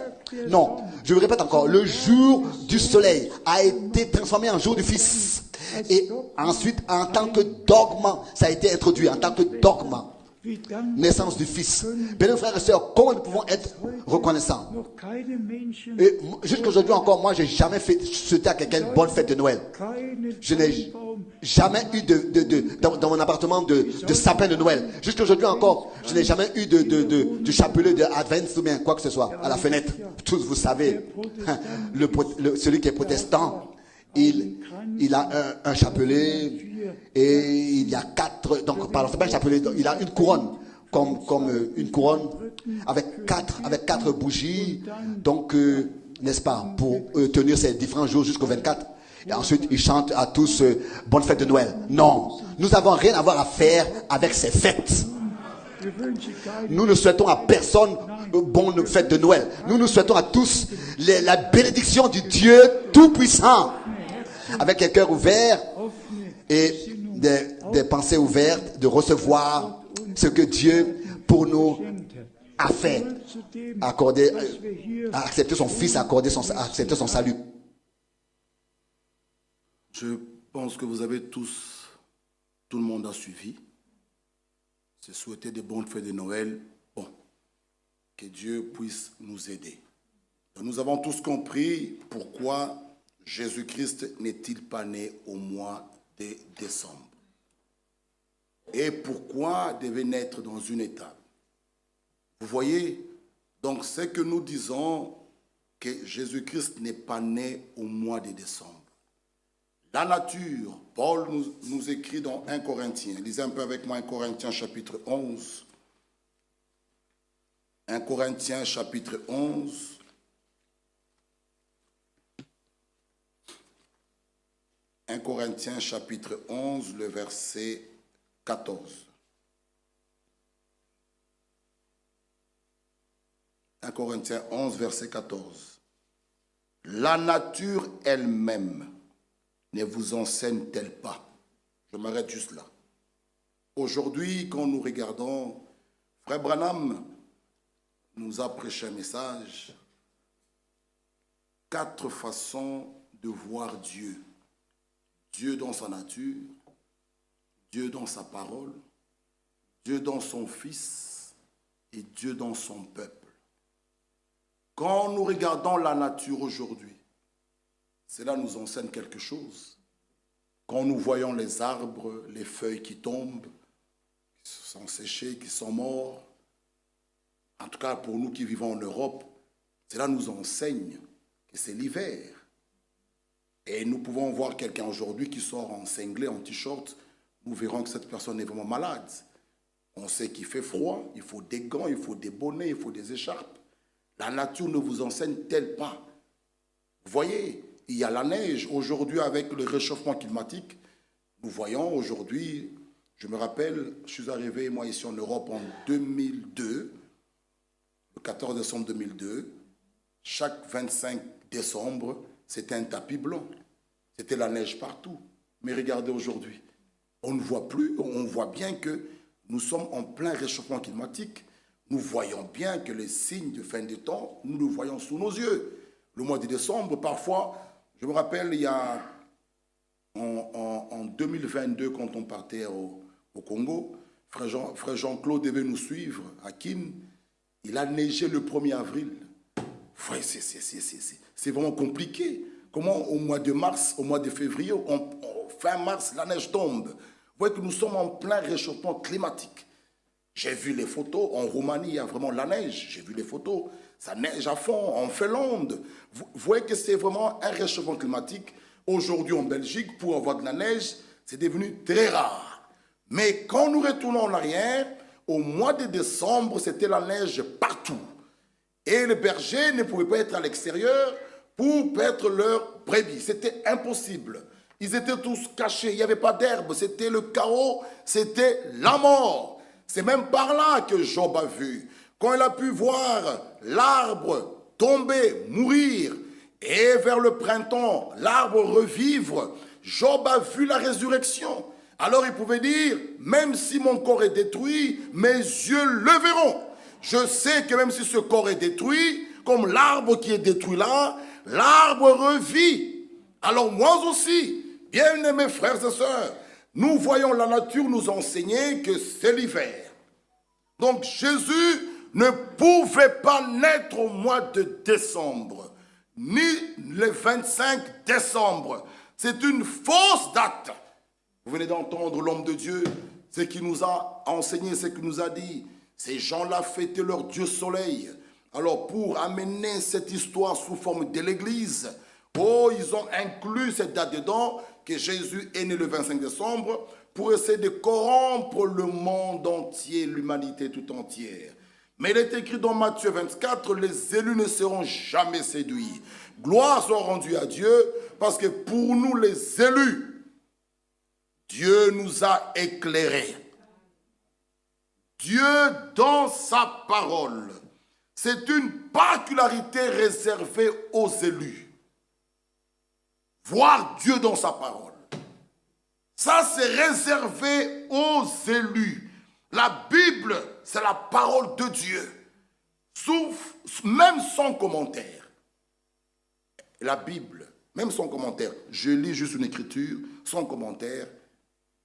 S6: Non, je le répète encore, le jour du soleil a été transformé en jour du Fils. Et ensuite, en tant que dogme, ça a été introduit en tant que dogme.
S7: wie dann
S6: Naissance du Fils. Bien, frères et sœurs, comment nous pouvons être reconnaissants?
S7: noch keine Menschen,
S6: Et jusqu'aujourd'hui encore, moi, j'ai jamais souhaité à quelqu'un une bonne fête de Noël.
S7: keine
S6: Je n'ai
S7: Tannenbaum,
S6: jamais eu dans mon appartement de sapin de Noël. Jusqu'aujourd'hui encore, je n'ai jamais eu de chapelet de Advent ou bien quoi que ce soit à la fenêtre. Tous vous savez, celui qui est protestant, il a un chapelet et il y a 4, donc pardon, c'est pas un chapelet, il a une couronne, comme une couronne avec quatre bougies, donc n'est-ce pas, pour tenir ces différents jours jusqu'au 24. Et ensuite, ils chantent à tous bonne fête de Noël. Non, nous n'avons rien à voir à faire avec ces fêtes.
S7: wir wünschen keine
S6: Nous ne souhaitons à personne bonne fête de Noël. Nous souhaitons à tous la bénédiction du Dieu Tout-Puissant, avec un cœur ouvert et des pensées ouvertes, de recevoir ce que Dieu pour nous a fait,
S7: zu dem,
S6: accorder,
S7: was wir hier
S6: a accepté son Fils, accepter son salut.
S5: Je pense que vous avez tous, tout le monde a suivi. C'est souhaiter des bonnes fêtes de Noël. Bon, que Dieu puisse nous aider. Donc, nous avons tous compris pourquoi Jésus-Christ n'est-il pas né au mois de décembre. Et pourquoi devait naître dans une étable. Vous voyez, donc c'est que nous disons que Jésus-Christ n'est pas né au mois de décembre. La nature, Paul nous écrit dans 1 Corinthiens. Lisez un peu avec moi 1 Corinthiens chapitre 11. 1 Corinthiens chapitre 11. 1 Corinthiens chapitre 11, le verset 14. 1 Corinthiens 11, verset 14. La nature elle-même ne vous enseigne-t-elle pas? Je m'arrête juste là. Aujourd'hui, quand nous regardons, Frère Branham nous a prêché un message, 4 façons de voir Dieu. Dieu dans sa nature, Dieu dans sa parole, Dieu dans son Fils et Dieu dans son peuple. Quand nous regardons la nature aujourd'hui, cela nous enseigne quelque chose. Quand nous voyons les arbres, les feuilles qui tombent, qui sont séchées, qui sont morts, en tout cas pour nous qui vivons en Europe, cela nous enseigne que c'est l'hiver. Et nous pouvons voir quelqu'un aujourd'hui qui sort en singlet, en t-shirt, nous verrons que cette personne est vraiment malade. On sait qu'il fait froid, il faut des gants, il faut des bonnets, il faut des écharpes. La nature ne vous enseigne-t-elle pas? Vous voyez, il y a la neige. Aujourd'hui, avec le réchauffement climatique, nous voyons aujourd'hui, je me rappelle, je suis arrivé, moi, ici en Europe en 2002, le 14 décembre 2002, chaque 25 décembre, c'était un tapis blanc. C'était la neige partout. Mais regardez aujourd'hui, on ne voit plus, on voit bien que nous sommes en plein réchauffement climatique. Nous voyons bien que les signes de fin de temps, nous le voyons sous nos yeux. Le mois de décembre, parfois, je me rappelle, il y a en 2022, quand on partait au Congo, Frère Jean-Claude devait nous suivre à Kin. Il a neigé le 1er avril. Ouais, c'est vraiment compliqué. Comment au mois de mars, au mois de février, fin mars, la neige tombe. Vous voyez que nous sommes en plein réchauffement climatique. J'ai vu les photos, en Roumanie, il y a vraiment la neige. J'ai vu les photos, ça neige à fond, en Finlande. Vous voyez que c'est vraiment un réchauffement climatique. Aujourd'hui, en Belgique, pour avoir de la neige, c'est devenu très rare. Mais quand nous retournons en arrière, au mois de décembre, c'était la neige partout. Et les bergers ne pouvaient pas être à l'extérieur pour paître leurs brebis. C'était impossible. Ils étaient tous cachés, il n'y avait pas d'herbe, c'était le chaos, c'était la mort. C'est même par là que Job a vu. Quand il a pu voir l'arbre tomber, mourir, et vers le printemps, l'arbre revivre, Job a vu la résurrection. Alors il pouvait dire, même si mon corps est détruit, mes yeux le verront. Je sais que même si ce corps est détruit, comme l'arbre qui est détruit là, l'arbre revit. Alors moi aussi, bien-aimés frères et sœurs, nous voyons la nature nous enseigner que c'est l'hiver. Donc Jésus ne pouvait pas naître au mois de décembre, ni le 25 décembre. C'est une fausse date. Vous venez d'entendre l'homme de Dieu, ce qu'il nous a enseigné, ce qu'il nous a dit. Ces gens-là fêtaient leur Dieu soleil. Alors pour amener cette histoire sous forme de l'église, ils ont inclus cette date dedans, que Jésus est né le 25 décembre, pour essayer de corrompre le monde entier, l'humanité tout entière. Mais il est écrit dans Matthieu 24, les élus ne seront jamais séduits. Gloire soit rendue à Dieu, parce que pour nous les élus, Dieu nous a éclairés. Dieu dans sa parole, c'est une particularité réservée aux élus. Voir Dieu dans sa parole. Ça, c'est réservé aux élus. La Bible, c'est la parole de Dieu. Même sans commentaire. La Bible, même sans commentaire. Je lis juste une écriture, sans commentaire.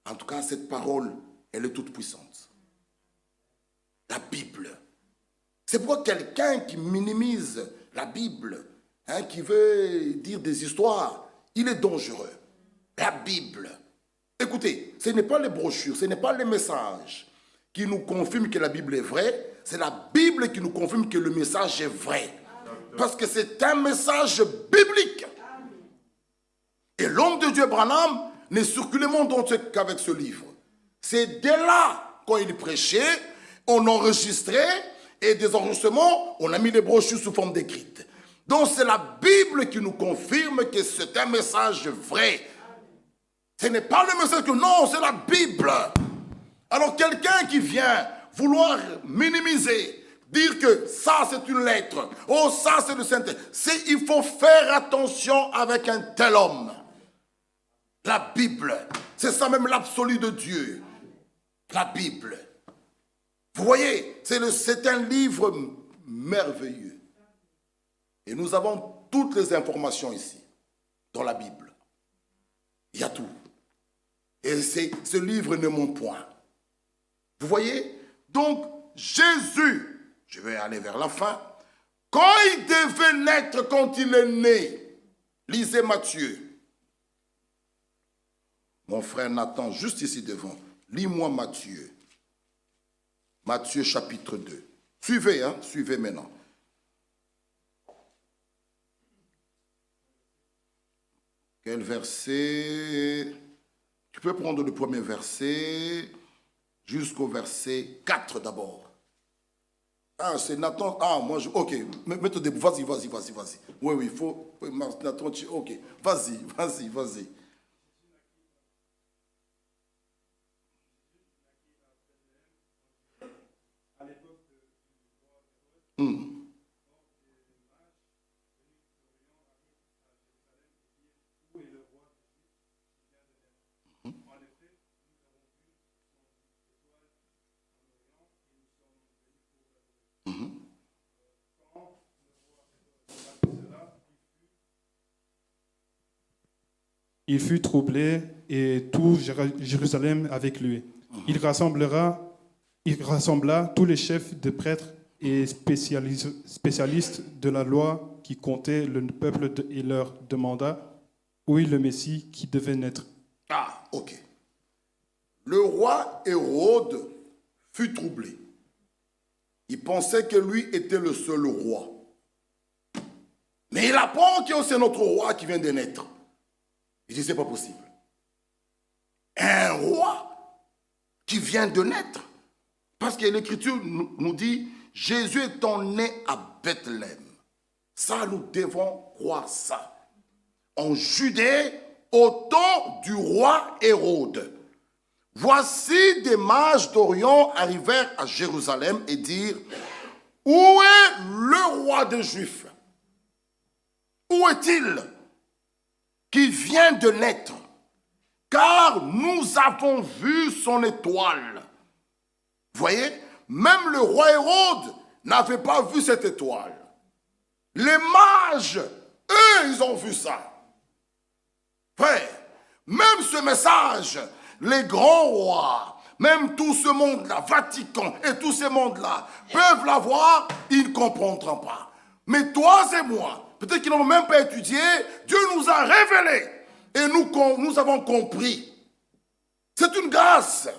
S5: En tout cas, cette parole, elle est toute puissante. La Bible. C'est pourquoi quelqu'un qui minimise la Bible, qui veut dire des histoires, il est dangereux. La Bible. Écoutez, ce n'est pas les brochures, ce n'est pas les messages qui nous confirment que la Bible est vraie, c'est la Bible qui nous confirme que le message est vrai. Parce que c'est un message biblique. Et l'homme de Dieu, Branham, ne circulait le monde entier qu'avec ce livre. C'est dès là, quand il prêchait, on enregistrait, et des enregistrements, on a mis les brochures sous forme d'écrites. Donc c'est la Bible qui nous confirme que c'est un message vrai. Ce n'est pas le message que non, c'est la Bible. Alors quelqu'un qui vient vouloir minimiser, dire que ça c'est une lettre, oh ça c'est le Saint-Esprit, il faut faire attention avec un tel homme. La Bible, c'est ça même l'absolu de Dieu. La Bible. Vous voyez, c'est un livre merveilleux. Et nous avons toutes les informations ici, dans la Bible. Il y a tout. Et ce livre ne ment point. Vous voyez? Donc, Jésus, je vais aller vers la fin, quand il devait naître, quand il est né, lisez Matthieu. Mon frère Nathan, juste ici devant, lis-moi Matthieu. Matthieu chapitre 2. Suivez, suivez maintenant. Quel verset? Tu peux prendre le premier verset jusqu'au verset 4 d'abord. Ah, c'est Nathan. Ah, moi, ok. Mets-toi debout. Vas-y. Oui, il faut. Nathan, ok. Vas-y.
S8: Il fut troublé et tout Jérusalem avec lui. Il rassembla tous les chefs de prêtres et spécialistes de la loi qui comptaient le peuple et leur demanda où est le Messie qui devait naître.
S5: Ah, ok. Le roi Hérode fut troublé. Il pensait que lui était le seul roi. Mais il apprend qu'il y a aussi notre roi qui vient de naître. Il dit, c'est pas possible. Un roi qui vient de naître. Parce que l'Écriture nous dit, Jésus étant né à Bethléem. Ça, nous devons croire ça. En Judée, au temps du roi Hérode. Voici des mages d'Orient arrivèrent à Jérusalem et dirent, où est le roi des Juifs? Où est-il qui vient de naître? Car nous avons vu son étoile. Vous voyez, même le roi Hérode n'avait pas vu cette étoile. Les mages, eux, ils ont vu ça. Frère, même ce message, les grands rois, même tout ce monde-là, Vatican et tous ces mondes-là, peuvent l'avoir, ils ne comprendront pas. Mais toi et moi, peut-être qu'ils n'ont même pas étudié, Dieu nous a révélé et nous avons compris. C'est une grâce.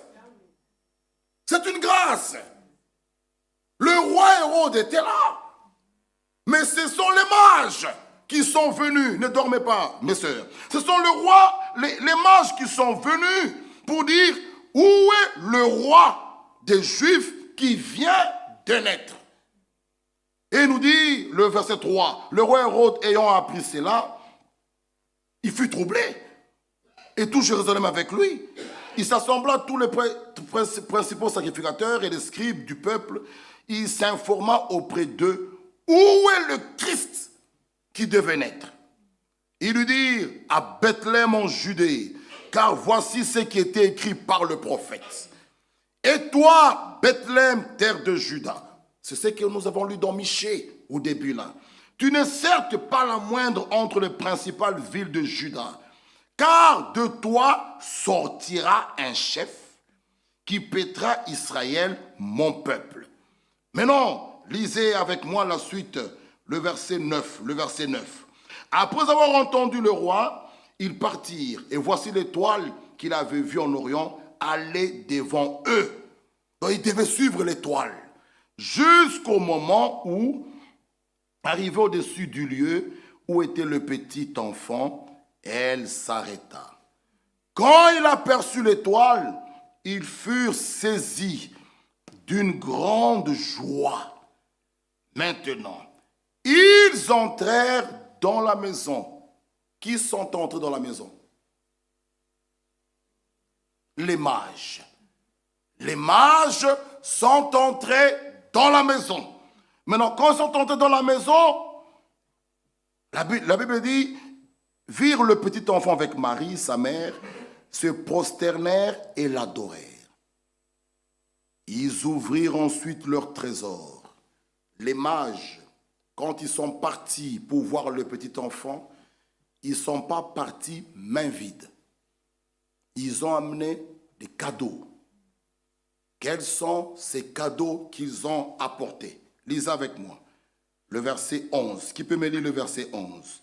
S5: C'est une grâce. Le roi Hérode était là. Mais ce sont les mages qui sont venus. Ne dormez pas, mes sœurs. Ce sont les mages qui sont venus pour dire où est le roi des Juifs qui vient de naître. Et il nous dit, le verset 3, le roi Hérode ayant appris cela, il fut troublé. Et tout Jérusalem avec lui. Il s'assembla tous les principaux sacrificateurs et les scribes du peuple. Il s'informa auprès d'eux où est le Christ qui devait naître. Ils lui dirent à Bethléem en Judée, car voici ce qui était écrit par le prophète. Et toi, Bethléem, terre de Juda, c'est ce que nous avons lu dans Michée au début là. Tu n'es certes pas la moindre entre les principales villes de Juda, car de toi sortira un chef qui paîtra Israël, mon peuple. Mais non, lisez avec moi la suite, le verset 9. Après avoir entendu le roi, ils partirent, et voici l'étoile qu'il avait vue en Orient aller devant eux. Donc ils devaient suivre l'étoile, jusqu'au moment où, arrivé au-dessus du lieu où était le petit enfant, elle s'arrêta. Quand il aperçut l'étoile, ils furent saisis d'une grande joie. Maintenant, ils entrèrent dans la maison. Qui sont entrés dans la maison? les mages. Les mages sont entrés dans la maison. Maintenant, quand ils sont entrés dans la maison, la Bible dit, virent le petit enfant avec Marie, sa mère, se prosternèrent et l'adorèrent. Ils ouvrirent ensuite leur trésor. Les mages, quand ils sont partis pour voir le petit enfant, ils ne sont pas partis main vide. Ils ont amené des cadeaux. Quels sont ces cadeaux qu'ils ont apportés? Lisez avec moi. Le verset 11. Qui peut me lire le verset 11?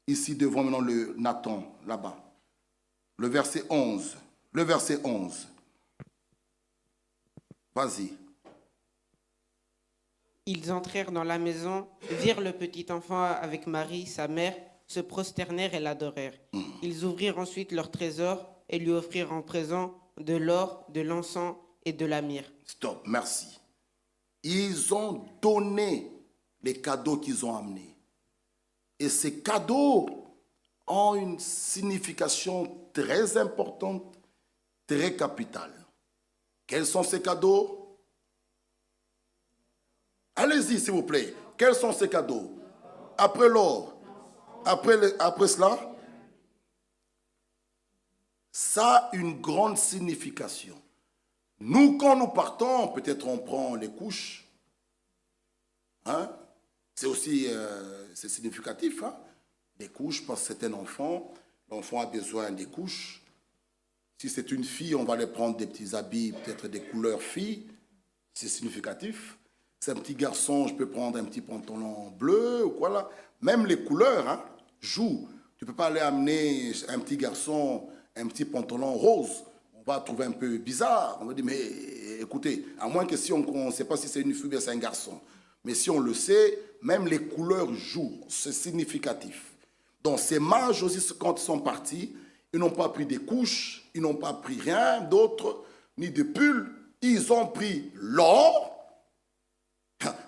S5: Ici devant maintenant le Nathan, là-bas. Le verset 11. Le verset 11. Vas-y.
S9: Ils entrèrent dans la maison, virent le petit enfant avec Marie, sa mère, se prosternèrent et l'adorèrent. Ils ouvrirent ensuite leur trésor et lui offrirent en présent de l'or, de l'encens et de la myrrhe.
S5: Stop, merci. Ils ont donné les cadeaux qu'ils ont amenés. Et ces cadeaux ont une signification très importante, très capitale. Quels sont ces cadeaux? Allez-y, s'il vous plaît. Quels sont ces cadeaux? Après l'or, après cela, ça a une grande signification. Nous, quand nous partons, peut-être on prend les couches. Hein? C'est aussi c'est significatif. Hein? Les couches, parce que c'est un enfant. L'enfant a besoin des couches. Si c'est une fille, on va lui prendre des petits habits, peut-être des couleurs filles. C'est significatif. C'est un petit garçon, je peux prendre un petit pantalon bleu ou quoi là. Même les couleurs hein, jouent. Tu ne peux pas aller amener un petit garçon, un petit pantalon rose. On va trouver un peu bizarre. On va dire, mais écoutez, à moins que si on ne sait pas si c'est une fille ou bien c'est un garçon. Mais si on le sait, même les couleurs jouent. C'est significatif. Donc ces mages aussi, quand ils sont partis, ils n'ont pas pris des couches, ils n'ont pas pris rien d'autre, ni de pull. Ils ont pris l'or.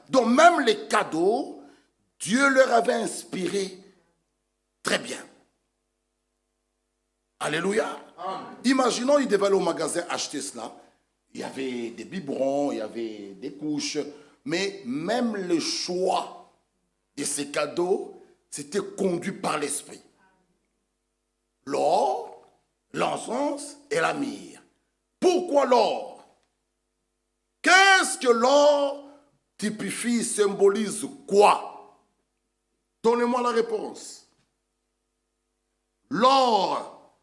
S5: Donc même les cadeaux, Dieu leur avait inspiré très bien. Alléluia. Amen. Imaginons, ils devaient aller au magasin acheter cela. Il y avait des biberons, il y avait des couches. Mais même le choix de ces cadeaux, c'était conduit par l'Esprit. L'or, l'encens et la myrrhe. Pourquoi l'or? Qu'est-ce que l'or typifie, symbolise quoi? Donnez-moi la réponse. L'or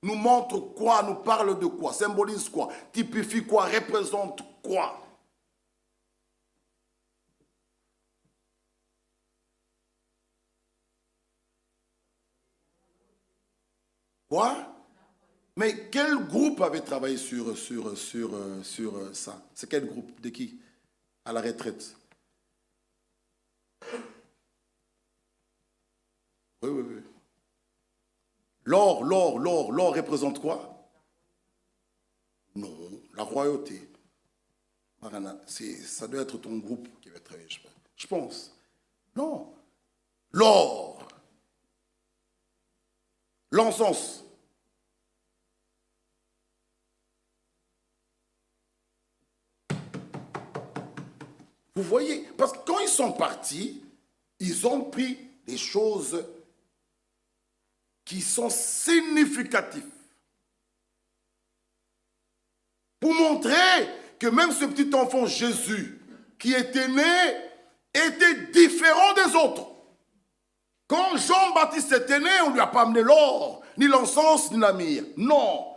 S5: nous montre quoi, nous parle de quoi, symbolise quoi, typifie quoi, représente quoi? Quoi? Mais quel groupe avait travaillé sur ça? C'est quel groupe? De qui? À la retraite. Oui. L'or représente quoi? Non, la royauté. Marana, ça doit être ton groupe qui va travailler, je pense. Non. L'or. L'encens. Vous voyez, parce que quand ils sont partis, ils ont pris des choses qui sont significatives. Pour montrer que même ce petit enfant Jésus qui était né était différent des autres. Quand Jean-Baptiste était né, on ne lui a pas amené l'or, ni l'encens, ni la myrrhe. Non.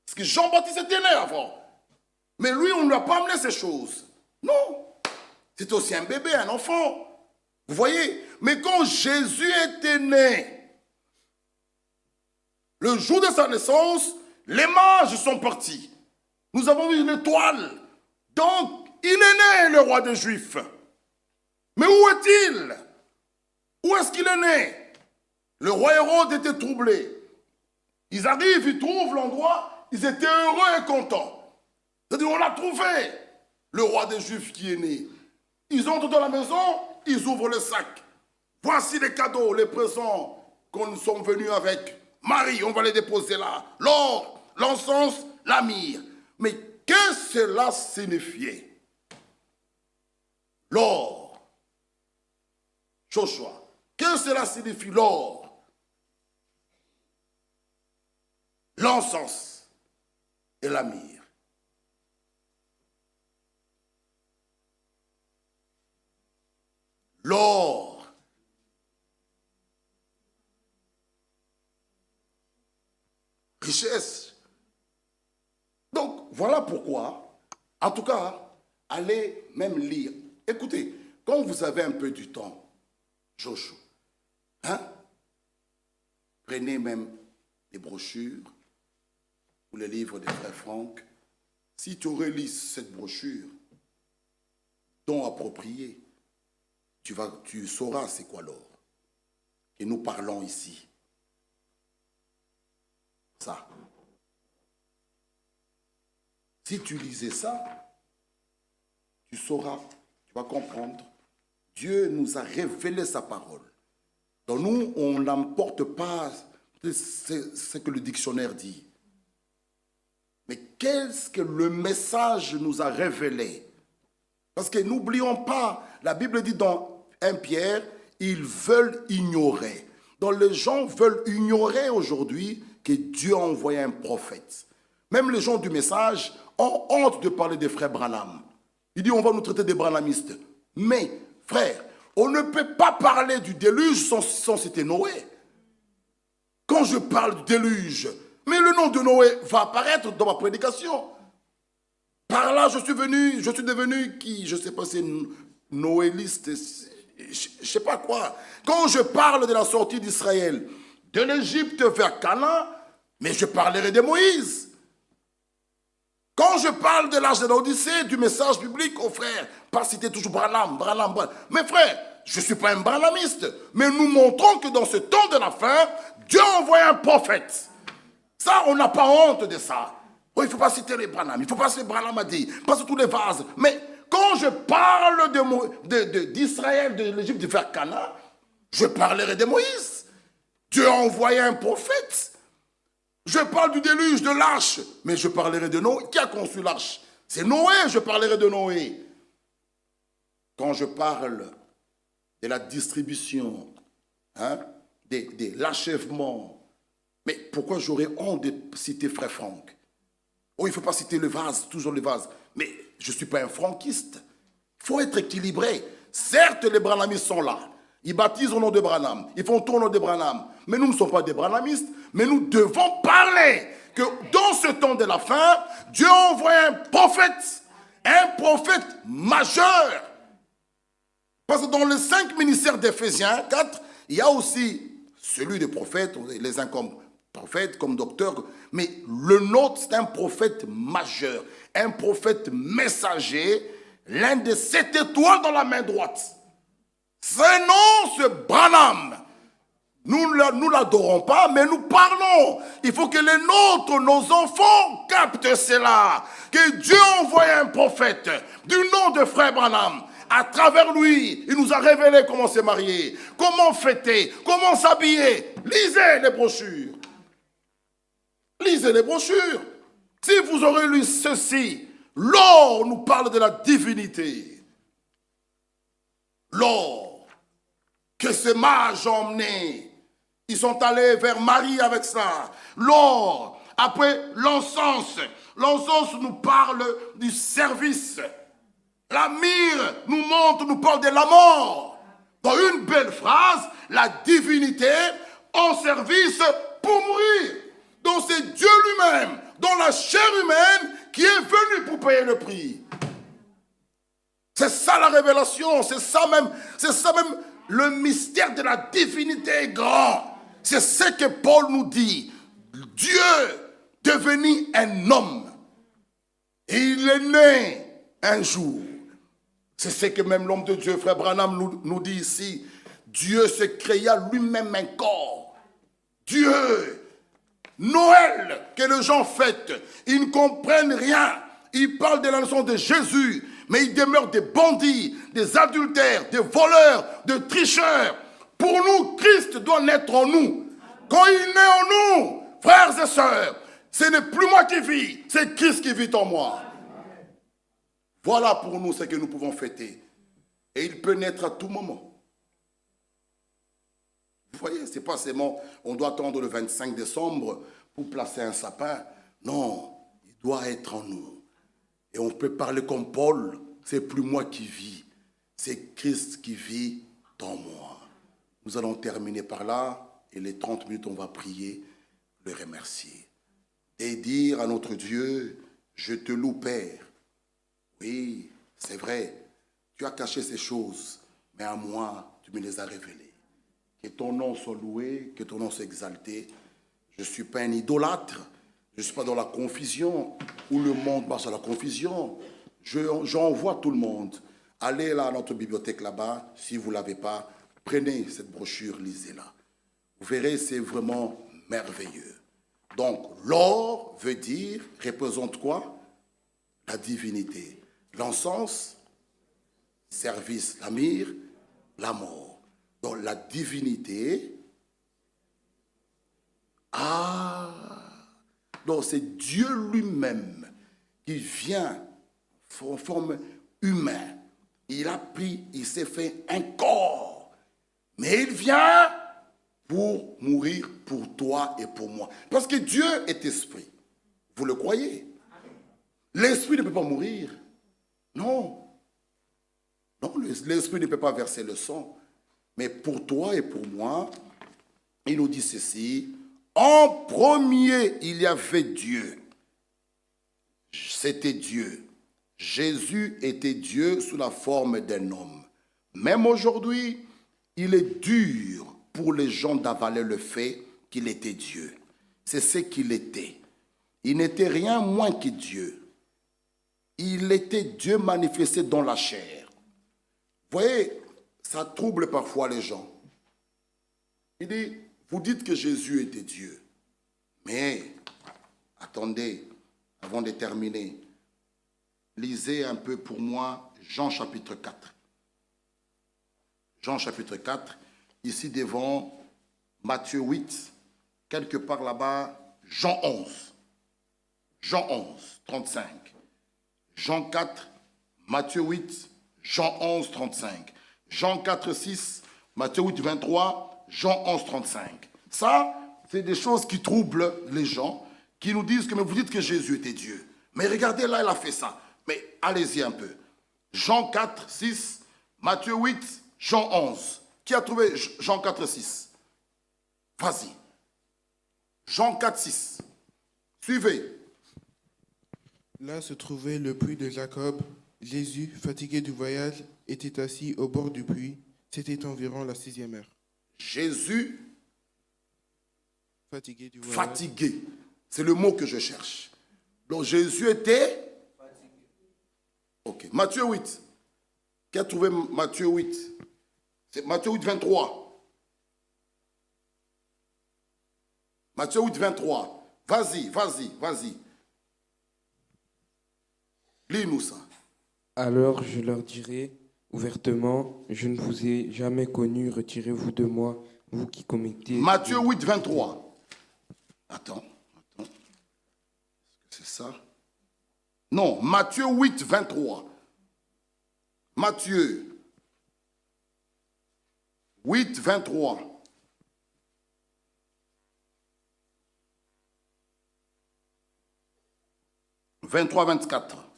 S5: Parce que Jean-Baptiste était né avant. Mais lui, on ne lui a pas amené ces choses. Non. C'est aussi un bébé, un enfant. Vous voyez? Mais quand Jésus était né, le jour de sa naissance, les mages sont partis. Nous avons vu une étoile. Donc, il est né, le roi des Juifs. Mais où est-il? Où est-ce qu'il est né? Le roi Hérode était troublé. Ils arrivent, ils trouvent l'endroit, ils étaient heureux et contents. C'est-à-dire, on l'a trouvé, le roi des Juifs qui est né. Ils entrent dans la maison, ils ouvrent le sac. Voici les cadeaux, les présents qu'on nous sommes venus avec. Marie, on va les déposer là. L'or, l'encens, la myrrhe. Mais qu'est-ce que cela signifiait? L'or. Joshua. Qu'est-ce que cela signifie, l'or? L'encens et la myrrhe. L'or. Richesse. Donc, voilà pourquoi, en tout cas, allez même lire. Écoutez, quand vous avez un peu du temps, Joshua, prenez même les brochures ou les livres des frères Franck. Si tu relises cette brochure, don approprié, tu sauras c'est quoi l'or. Et nous parlons ici. Ça. Si tu lisais ça, tu sauras, tu vas comprendre. Dieu nous a révélé sa parole. Donc nous, on n'emporte pas ce que le dictionnaire dit. Mais qu'est-ce que le message nous a révélé? Parce que n'oublions pas, la Bible dit dans 1 Pierre, ils veulent ignorer. Donc les gens veulent ignorer aujourd'hui que Dieu a envoyé un prophète. Même les gens du message ont honte de parler des frères Branham. Ils disent on va nous traiter des branhamistes. Mais frère, on ne peut pas parler du déluge sans citer Noé. Quand je parle du déluge, mais le nom de Noé va apparaître dans ma prédication. Par là, je suis devenu qui? Je ne sais pas, c'est noéliste, je ne sais pas quoi. Quand je parle de la sortie d'Israël, de l'Égypte vers Canaan, mais je parlerai de Moïse. Quand je parle de l'âge de l'Odyssée, du message biblique, aux frères, pas citer toujours Branham. Mais frère, je ne suis pas un branhamiste, mais nous montrons que dans ce temps de la fin, Dieu a envoyé un prophète. Ça, on n'a pas honte de ça. Oh, il ne faut pas citer les Branham, il ne faut pas citer Branham a dit, pas sur tous les vases. Mais quand je parle d'Israël, de l'Égypte vers Canaan, je parlerai de Moïse. Dieu a envoyé un prophète. Je parle du déluge, de l'arche, mais je parlerai de Noé. Qui a conçu l'arche? C'est Noé, je parlerai de Noé. Quand je parle de la distribution, de l'achèvement, mais pourquoi j'aurais honte de citer frère Franck? Oh, il ne faut pas citer le vase, toujours le vase. Mais je ne suis pas un franquiste. Il faut être équilibré. Certes, les branhamistes sont là. Ils baptisent au nom de Branham. Ils font tout au nom de Branham. Mais nous ne sommes pas des branhamistes. Mais nous devons parler que dans ce temps de la fin, Dieu a envoyé un prophète majeur. Parce que dans les 5 ministères d'Éphésiens 4, il y a aussi celui des prophètes, les uns comme prophètes, comme docteurs. Mais le nôtre, c'est un prophète majeur, un prophète messager, l'un des 7 étoiles dans la main droite. Ce nom, ce Branham. Nous ne l'adorons pas, mais nous parlons. Il faut que les nôtres, nos enfants, captent cela. Que Dieu a envoyé un prophète du nom de frère Branham. À travers lui, il nous a révélé comment se marier, comment fêter, comment s'habiller. Lisez les brochures. Lisez les brochures. Si vous aurez lu ceci, l'or nous parle de la divinité. L'or que ces mages ont emmené. Ils sont allés vers Marie avec ça. L'or. Après, l'encens. L'encens nous parle du service. La myrrhe nous parle de la mort. Dans une belle phrase, la divinité en service pour mourir. Donc c'est Dieu lui-même, dans la chair humaine, qui est venu pour payer le prix. C'est ça la révélation, c'est ça même, le mystère de la divinité est grand. C'est ce que Paul nous dit. Dieu devenu un homme. Et il est né un jour. C'est ce que même l'homme de Dieu, frère Branham, nous dit ici. Dieu se créa lui-même un corps. Dieu, Noël, que les gens fêtent, ils ne comprennent rien. Ils parlent de la leçon de Jésus, mais ils demeurent des bandits, des adultères, des voleurs, des tricheurs. Pour nous, Christ doit naître en nous. Quand il naît en nous, frères et sœurs, Ce n'est plus moi qui vis, c'est Christ qui vit en moi. Voilà pour nous ce que nous pouvons fêter. Et il peut naître à tout moment. Vous voyez, c'est pas seulement on doit attendre le 25 décembre pour placer un sapin. Non, il doit être en nous. Et on peut parler comme Paul, c'est plus moi qui vis, c'est Christ qui vit dans moi. Nous allons terminer par là, et les 30 minutes, on va prier, le remercier. Et dire à notre Dieu, je te loue, Père. Oui, c'est vrai, tu as caché ces choses, mais à moi, tu me les as révélées. Que ton nom soit loué, que ton nom soit exalté. Je ne suis pas un idolâtre, je ne suis pas dans la confusion, où le monde marche dans la confusion. J'envoie tout le monde. Allez là à notre bibliothèque là-bas, si vous ne l'avez pas, prenez cette brochure, lisez-la. Vous verrez, c'est vraiment merveilleux. Donc, l'or veut dire, représente quoi? La divinité. L'encens, service, la myrrhe, la mort. Donc, la divinité, donc c'est Dieu lui-même qui vient en forme humaine. Il a pris, il s'est fait un corps. Mais il vient pour mourir pour toi et pour moi. Parce que Dieu est esprit. Vous le croyez? L'esprit ne peut pas mourir. Non. Non, l'esprit ne peut pas verser le sang. Mais pour toi et pour moi, il nous dit ceci. En premier, il y avait Dieu. C'était Dieu. Jésus était Dieu sous la forme d'un homme. Même aujourd'hui, il est dur pour les gens d'avaler le fait qu'il était Dieu. C'est ce qu'il était. Il n'était rien moins que Dieu. Il était Dieu manifesté dans la chair. Vous voyez, ça trouble parfois les gens. Il dit, vous dites que Jésus était Dieu. Mais, attendez, avant de terminer, lisez un peu pour moi Jean chapitre 4. Jean chapitre 4, ici devant Matthieu 8, quelque part là-bas, Jean 11. Jean 11, 35. Jean 4, Matthieu 8, Jean 11, 35. Jean 4, 6, Matthieu 8, 23, Jean 11, 35. Ça, c'est des choses qui troublent les gens, qui nous disent que mais vous dites que Jésus était Dieu. Mais regardez là, il a fait ça. Mais allez-y un peu. Jean 4, 6, Matthieu 8, Jean 11. Qui a trouvé Jean 4, 6? Vas-y. Jean 4, 6. Suivez.
S10: Là se trouvait le puits de Jacob. Jésus, fatigué du voyage, était assis au bord du puits. C'était environ la 6e heure.
S5: Jésus,
S10: fatigué du voyage.
S5: Fatigué. C'est le mot que je cherche. Donc Jésus était fatigué. Ok. Matthieu 8. Qui a trouvé Matthieu 8? C'est Matthieu 8, 23. Matthieu 8, 23. Vas-y, vas-y, vas-y. Lis-nous ça.
S11: Alors je leur dirai ouvertement, je ne vous ai jamais connu, retirez-vous de moi, vous qui commettez...
S5: Matthieu 8, 23. Attends. Est-ce que c'est ça? Non, Matthieu 8, 23. Matthieu 8, 23. « 23, 24.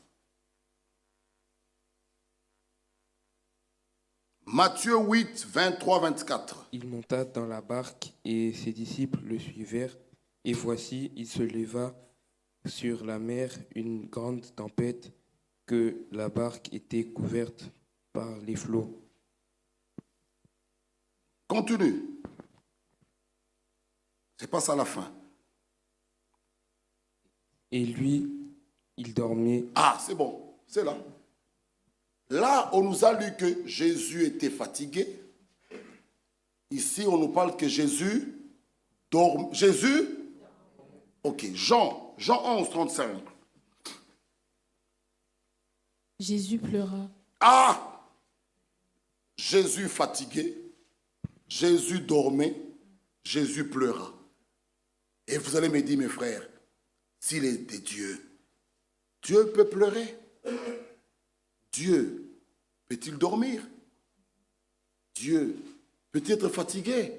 S5: Matthieu 8, 23, 24.
S11: Il monta dans la barque et ses disciples le suivirent. Et voici, il se leva sur la mer une grande tempête, que la barque était couverte par les flots.
S5: Continue. C'est pas ça la fin.
S11: Et lui, il dormait.
S5: Ah, c'est bon, c'est là. Là, on nous a lu que Jésus était fatigué. Ici, on nous parle que Jésus dort. Jésus? Ok, Jean 11, 35.
S4: Jésus pleura.
S5: Ah! Jésus fatigué. Jésus dormait. Jésus pleura. Et vous allez me dire, mes frères, s'il était Dieu, Dieu peut pleurer. Dieu peut-il dormir? Dieu peut être fatigué?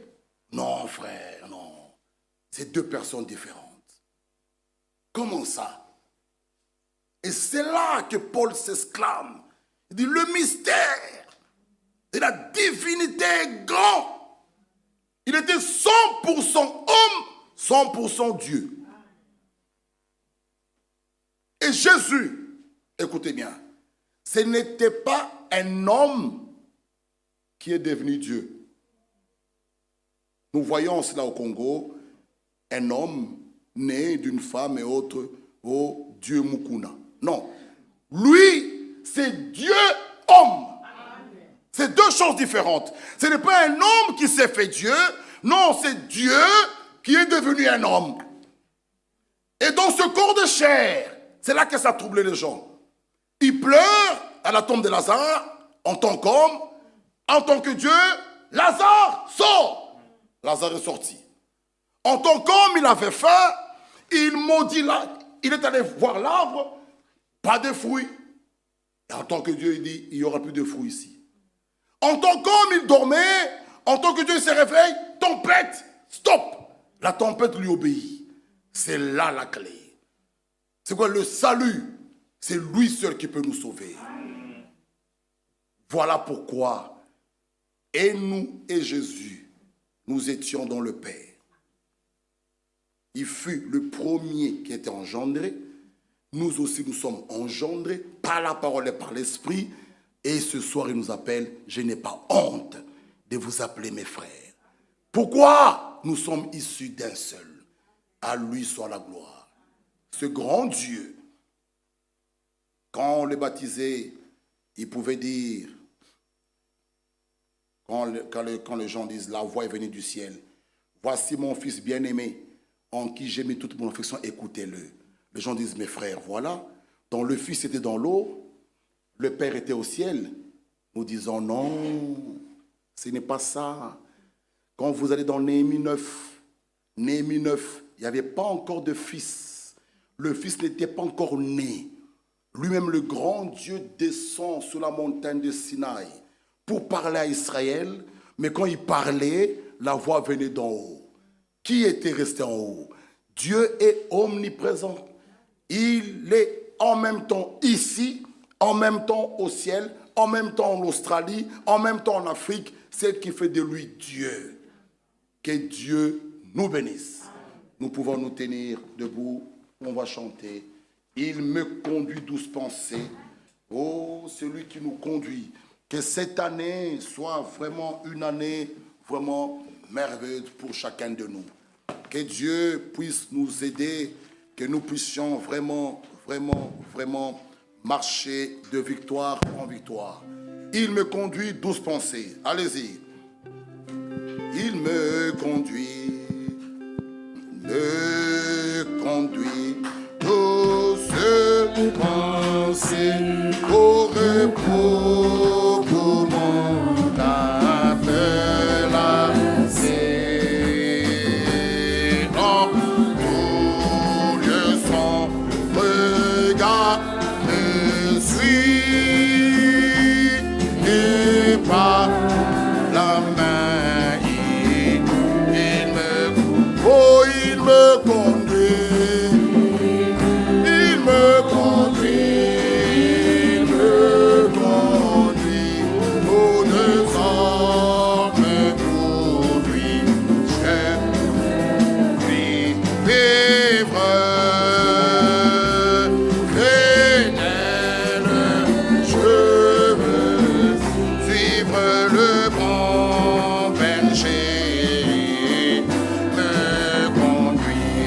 S5: Non, frère, non. C'est deux personnes différentes. Comment ça? Et c'est là que Paul s'exclame. Il dit, le mystère de la divinité est grand. Il était 100% homme, 100% Dieu. Et Jésus, écoutez bien, ce n'était pas un homme qui est devenu Dieu. Nous voyons cela au Congo, un homme né d'une femme et autre au Dieu Mukuna. Non, lui, c'est Dieu homme. C'est deux choses différentes. Ce n'est pas un homme qui s'est fait Dieu, non, c'est Dieu qui est devenu un homme. Et dans ce corps de chair, c'est là que ça a troublé les gens. Il pleure à la tombe de Lazare en tant qu'homme, en tant que Dieu. Lazare sort. Lazare est sorti. En tant qu'homme, il avait faim. Il maudit là. Il est allé voir l'arbre. Pas de fruits. Et en tant que Dieu, il dit, il n'y aura plus de fruits ici. En tant qu'homme, il dormait. En tant que Dieu, il se réveille. Tempête. Stop. La tempête lui obéit. C'est là la clé. C'est quoi le salut? C'est lui seul qui peut nous sauver. Voilà pourquoi, et nous et Jésus, nous étions dans le Père. Il fut le premier qui était engendré. Nous aussi, nous sommes engendrés par la parole et par l'Esprit. Et ce soir, il nous appelle, je n'ai pas honte de vous appeler mes frères. Pourquoi? Nous sommes issus d'un seul. À lui soit la gloire. Ce grand Dieu, quand on les baptisait, il pouvait dire, quand les gens disent, la voix est venue du ciel, voici mon fils bien-aimé, en qui j'ai mis toute mon affection, écoutez-le. Les gens disent, mes frères, voilà, dont le fils était dans l'eau, le père était au ciel. Nous disons, non, ce n'est pas ça. Quand vous allez dans Néhémie 9, il n'y avait pas encore de fils. Le fils n'était pas encore né. Lui-même, le grand Dieu, descend sur la montagne de Sinaï pour parler à Israël. Mais quand il parlait, la voix venait d'en haut. Qui était resté en haut? Dieu est omniprésent. Il est en même temps ici, en même temps au ciel, en même temps en Australie, en même temps en Afrique. C'est ce qui fait de lui Dieu. Que Dieu nous bénisse. Nous pouvons nous tenir debout. On va chanter. Il me conduit douce pensée. Oh, celui qui nous conduit. Que cette année soit vraiment une année vraiment merveilleuse pour chacun de nous. Que Dieu puisse nous aider, que nous puissions vraiment marcher de victoire en victoire. Il me conduit douce pensée. Allez-y. Il me conduit douce pensée au repos pour mon âme lassée. En tout lieu son regard me suit et par la main il me conduit. Il me conduit, nous ne sommes pour lui, je puis vivre, éternel, je veux suivre le bon berger, me conduit.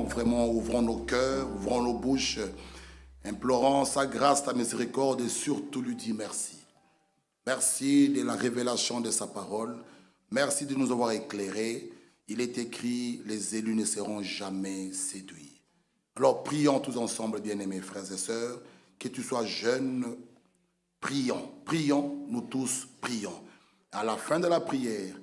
S5: vraiment, ouvrons nos cœurs, ouvrons nos bouches, implorant sa grâce, sa miséricorde et surtout lui dire merci. Merci de la révélation de sa parole. Merci de nous avoir éclairés. Il est écrit, les élus ne seront jamais séduits. Alors prions tous ensemble, bien-aimés frères et sœurs, que tu sois jeune, prions, prions, nous tous prions. À la fin de la prière,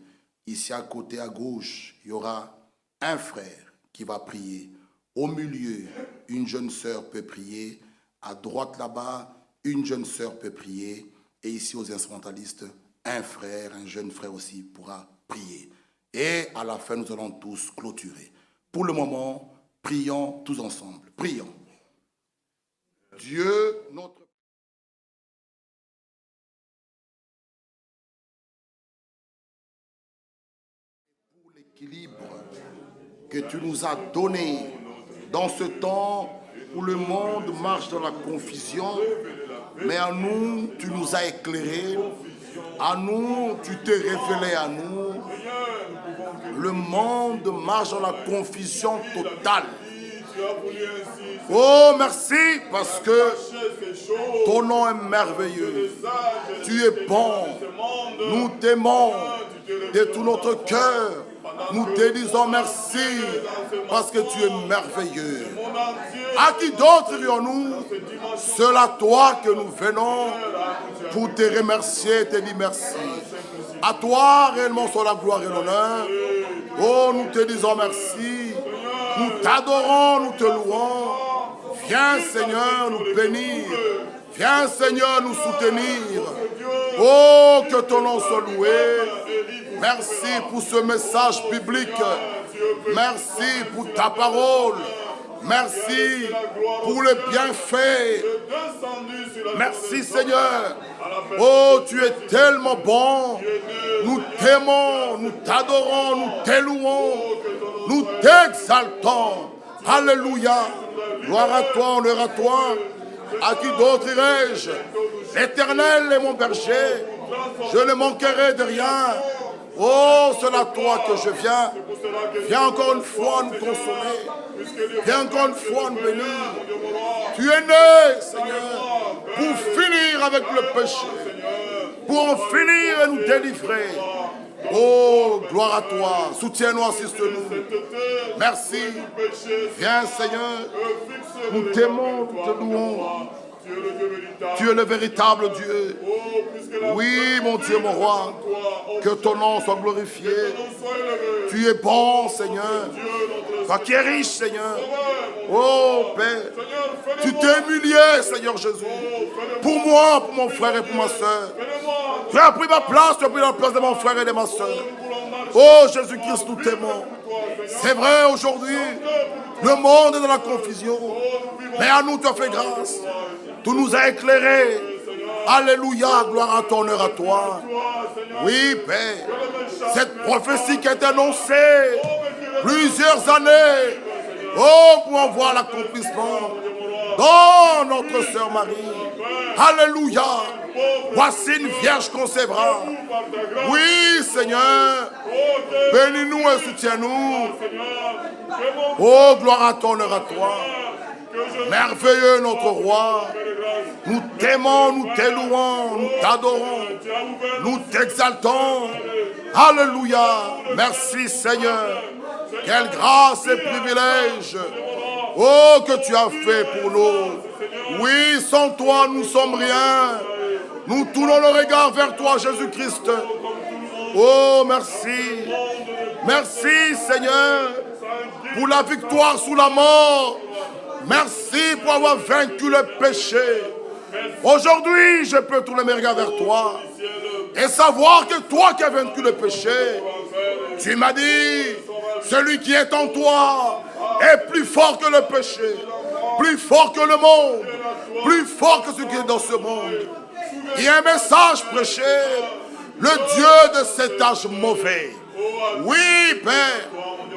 S5: ici à côté, à gauche, il y aura un frère qui va prier. Au milieu, une jeune sœur peut prier. À droite là-bas, une jeune sœur peut prier. Et ici aux instrumentalistes, un frère, un jeune frère aussi pourra prier. Et à la fin, nous allons tous clôturer. Pour le moment, prions tous ensemble. Prions. Dieu, notre pour l'équilibre que tu nous as donné dans ce temps où le monde marche dans la confusion, mais à nous, tu nous as éclairés. À nous, tu t'es révélé à nous. Le monde marche dans la confusion totale. Oh, merci, parce que ton nom est merveilleux. Tu es bon. Nous t'aimons de tout notre cœur. Nous te disons merci, parce que tu es merveilleux. À qui d'autre irions-nous? C'est à toi que nous venons pour te remercier et te dire merci. À toi réellement soit la gloire et l'honneur. Oh, nous te disons merci. Nous t'adorons, nous te louons. Viens Seigneur nous bénir. Viens Seigneur nous soutenir. Oh, que ton nom soit loué. Merci pour ce message biblique. Merci pour ta parole. Merci pour le bienfait. Merci Seigneur. Oh, tu es tellement bon. Nous t'aimons, nous t'adorons, nous t'élouons, nous t'exaltons. Alléluia. Gloire à toi, honneur à toi. À qui d'autre irai-je? L'Éternel est mon berger. Je ne manquerai de rien. Oh, c'est à toi que je viens. Viens encore une fois nous consoler. Viens encore une fois nous bénir. Tu es né, Seigneur, pour finir avec le péché. Pour en finir et nous délivrer. Oh, gloire à toi. Soutiens-nous, assiste-nous. Merci. Viens, Seigneur. Nous t'aimons, nous te louons. Tu es le véritable Dieu. Oui, mon Dieu, mon roi. Que ton nom soit glorifié. Tu es bon, Seigneur. Toi qui es riche, Seigneur. Oh, Père. Tu t'es humilié, Seigneur Jésus. Pour moi, pour mon frère et pour ma soeur. Tu as pris ma place, tu as pris la place de mon frère et de ma soeur. Oh, Jésus-Christ, nous t'aimons. C'est vrai, aujourd'hui, le monde est dans la confusion. Mais à nous, tu as fait grâce. Tu nous as éclairés. Alléluia, gloire à ton honneur à toi. Oui, Père. Cette prophétie qui a été annoncée plusieurs années. Oh, pour en voir l'accomplissement dans notre sœur Marie. Alléluia. Voici une vierge concevra. Oui, Seigneur. Bénis-nous et soutiens-nous. Oh, gloire à ton honneur à toi. Merveilleux notre roi. Nous t'aimons, nous t'élouons, nous t'adorons, nous t'exaltons. Alléluia. Merci Seigneur. Quelle grâce et privilège. Oh, que tu as fait pour nous. Oui, sans toi, nous ne sommes rien. Nous tournons le regard vers toi, Jésus-Christ. Oh, merci. Merci, Seigneur, pour la victoire sous la mort. Merci pour avoir vaincu le péché. Aujourd'hui, je peux tourner mes regards vers toi et savoir que toi qui as vaincu le péché, tu m'as dit, celui qui est en toi est plus fort que le péché, plus fort que le monde, plus fort que ce qui est dans ce monde. Il y a un message prêché, le Dieu de cet âge mauvais. Oui, Père,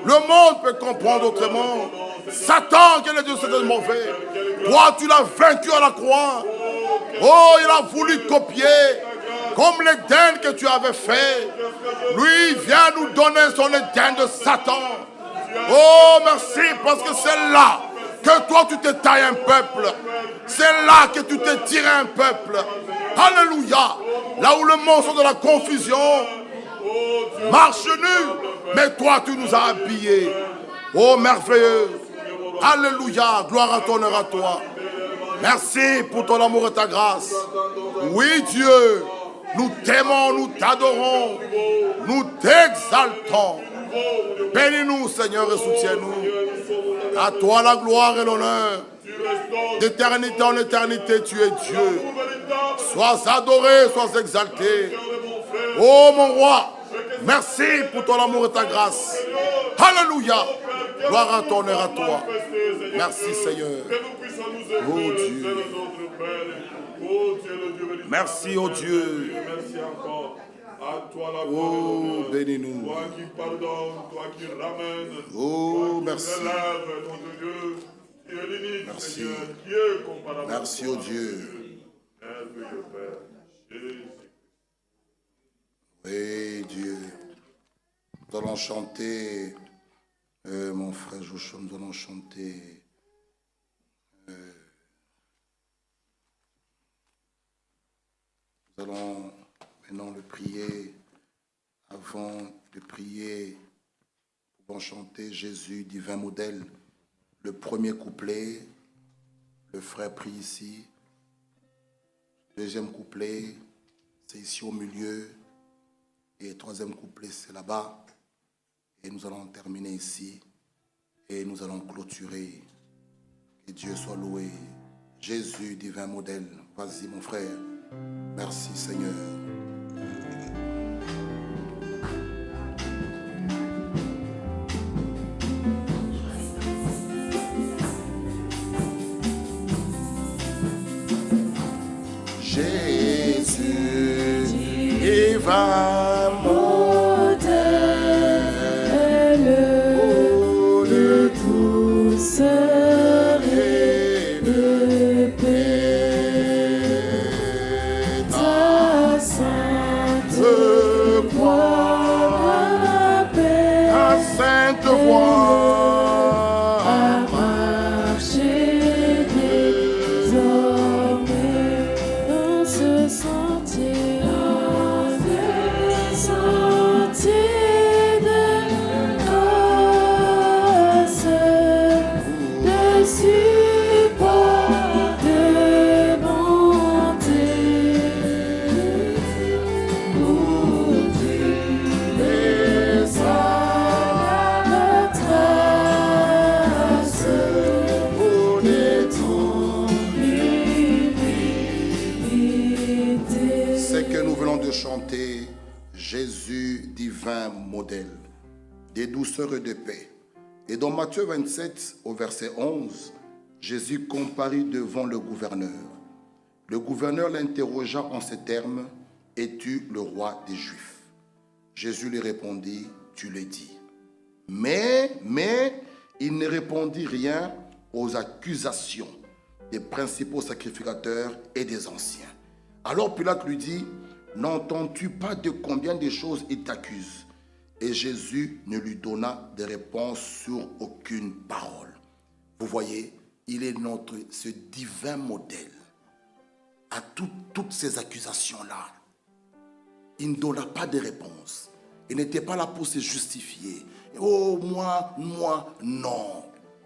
S5: le monde peut comprendre autrement. Satan, qui est le Dieu de cet âge mauvais, toi, tu l'as vaincu à la croix. Oh, il a voulu copier, comme l'Éden que tu avais fait. Lui vient nous donner son Éden de Satan. Oh, merci, parce que c'est là que toi tu te tailles un peuple. C'est là que tu te tires un peuple. Alléluia. Là où le monde sont de la confusion, marche nu, mais toi tu nous as habillés. Oh, merveilleux. Alléluia. Gloire à ton honneur à toi. Merci pour ton amour et ta grâce. Oui, Dieu, nous t'aimons, nous t'adorons, nous t'exaltons. Bénis-nous, Seigneur, et soutiens-nous. À toi la gloire et l'honneur. D'éternité en éternité, tu es Dieu. Sois adoré, sois exalté. Oh, mon roi, merci pour ton amour et ta grâce. Alléluia. Gloire à ton honneur à toi. Merci, Seigneur. Oh Dieu. Merci, oh Dieu.
S1: Merci encore. À toi la gloire.
S5: Oh, bénis-nous.
S1: Toi qui pardonnes, toi qui ramènes.
S5: Oh,
S1: toi qui
S5: merci.
S1: relèves, notre Dieu. Tu es l'unique,
S5: Merci.
S1: Seigneur. Dieu comparable.
S5: Merci, oh Dieu.
S1: Merveilleux Père. Jésus.
S5: Oui, Dieu. Nous allons chanter, mon frère Joshua, nous allons chanter. Nous allons maintenant le prier. Avant de prier, nous allons chanter Jésus, divin modèle. Le premier couplet, le frère prie ici. Deuxième couplet, c'est ici au milieu. Et le troisième couplet, c'est là-bas. Et nous allons terminer ici. Et nous allons clôturer. Que Dieu soit loué. Jésus, divin modèle. Vas-y, mon frère. Merci, Seigneur. Jésus, divin modèle de douceur et de paix, ta sainte voix m'appelle, ta sainte voix à marcher désormais dans ce sentier, de grâce, de support, de bonté, pour Dieu et sa trace, pour les temps l'humilité. C'est que nous venons de chanter Jésus, divin modèle, des douceurs et de paix. Et dans Matthieu 27, au verset 11, Jésus comparut devant le gouverneur. Le gouverneur l'interrogea en ces termes, « Es-tu le roi des Juifs ?» Jésus lui répondit, « Tu le dis. » Mais il ne répondit rien aux accusations des principaux sacrificateurs et des anciens. Alors Pilate lui dit, « N'entends-tu pas de combien de choses il t'accuse ?» Et Jésus ne lui donna de réponse sur aucune parole. Vous voyez, il est ce divin modèle à toutes ces accusations-là. Il ne donna pas de réponse. Il n'était pas là pour se justifier. Oh, moi, non.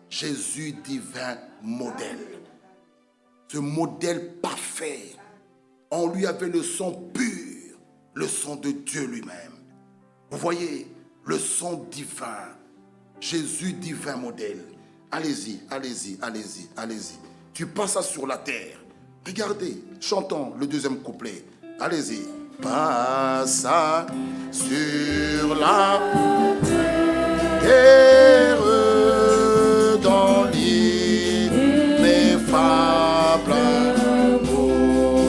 S5: Jésus, divin modèle. Ce modèle parfait. En lui avait le sang pur, le sang de Dieu lui-même. Vous voyez, le sang divin. Jésus, divin modèle. Allez-y. Tu passes ça sur la terre. Regardez, chantons le deuxième couplet. Allez-y. Passe sur la terre dans l'ineffable amour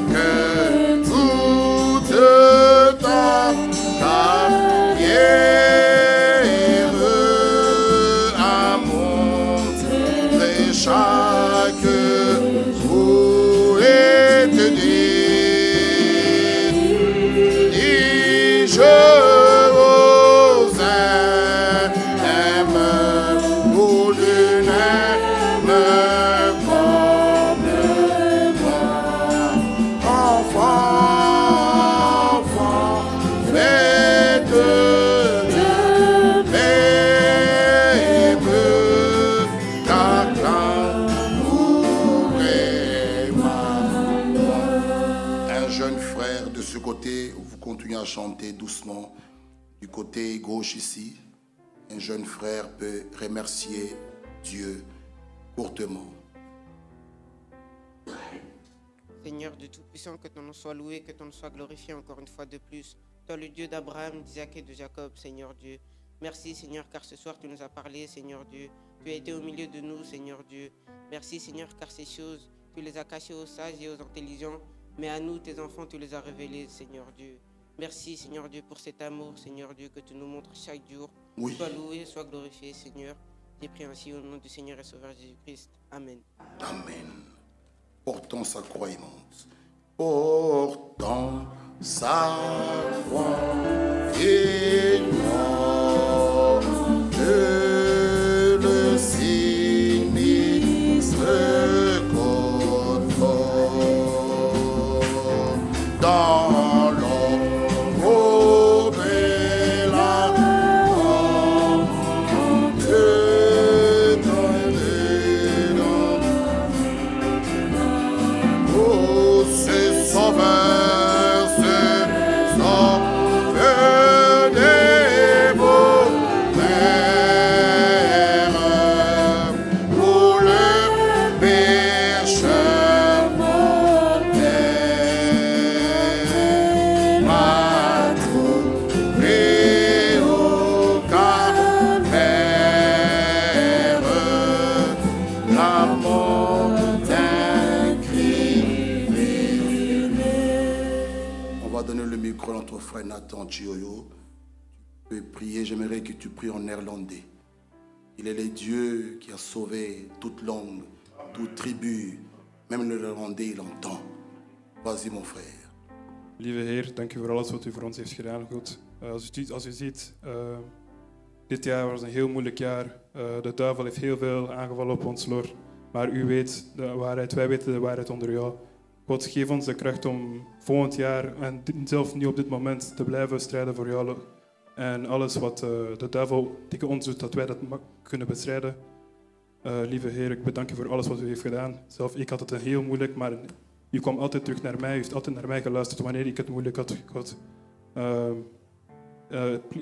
S5: que toute ta carrière a montré chaque jour et te dit. Je vous aime. jeune frère de ce côté, vous continuez à chanter doucement. Du côté gauche ici, un jeune frère peut remercier Dieu courtement.
S9: Seigneur Dieu Tout-Puissant, que ton nom soit loué, que ton nom soit glorifié encore une fois de plus. Toi, le Dieu d'Abraham, d'Isaac et de Jacob, Seigneur Dieu. Merci, Seigneur, car ce soir, tu nous as parlé, Seigneur Dieu. Tu as été au milieu de nous, Seigneur Dieu. Merci, Seigneur, car ces choses, tu les as cachées aux sages et aux intelligents, mais à nous, tes enfants, tu les as révélées, Seigneur Dieu. Merci, Seigneur Dieu, pour cet amour, Seigneur Dieu, que tu nous montres chaque jour.
S5: Oui.
S9: Sois loué, sois glorifié, Seigneur. J'ai prié ainsi au nom du Seigneur et Sauveur Jésus-Christ. Amen.
S5: Amen. Portant sa croix immense. Portant sa croix immense, le sinistre confort dans l'ombre et la mort de oh, c'est sauveur, c'est sauveur des beaux pères pour le pécheur mortel. M'a trouvé au calvaire la montagne criminelle. On va donner le micro à notre frère Nathan Chioyo. Tu peux prier, j'aimerais que tu pries en néerlandais. Il est le Dieu qui a sauvé toute langue, toute tribu. Même le néerlandais, il entend. Vas-y, mon frère.
S8: Lieve Heer, dank u voor alles wat u voor ons heeft gedaan, God. Als u ziet, dit jaar was een heel moeilijk jaar. De duivel heeft heel veel aangevallen op ons, Lord. Maar u weet de waarheid, wij weten de waarheid onder jou. God, geef ons de kracht om volgend jaar en zelf nu op dit moment te blijven strijden voor jou, Lord. En alles wat de duivel tegen ons doet, dat wij dat kunnen bestrijden. Lieve Heer, ik bedank u voor alles wat u heeft gedaan. Zelf, ik had het heel moeilijk, maar u kwam altijd terug naar mij. U heeft altijd naar mij geluisterd wanneer ik het moeilijk had. God,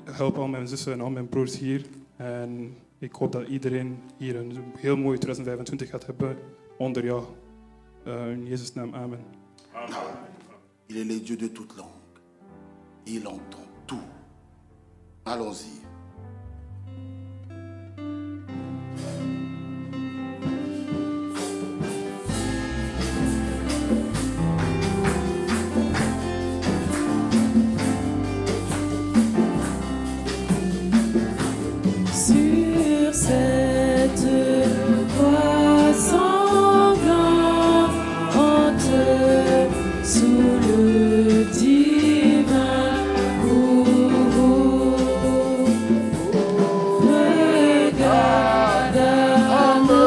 S8: help al mijn zussen en al mijn broers hier. En ik hoop dat iedereen hier een heel mooi 2025 gaat hebben onder jou. In Jezus' naam, amen.
S5: Il est le Dieu de toute langue. Il entend tout. Allons-y.
S4: Sur cette croix sanglante, sous le divin bourreau, regarde âme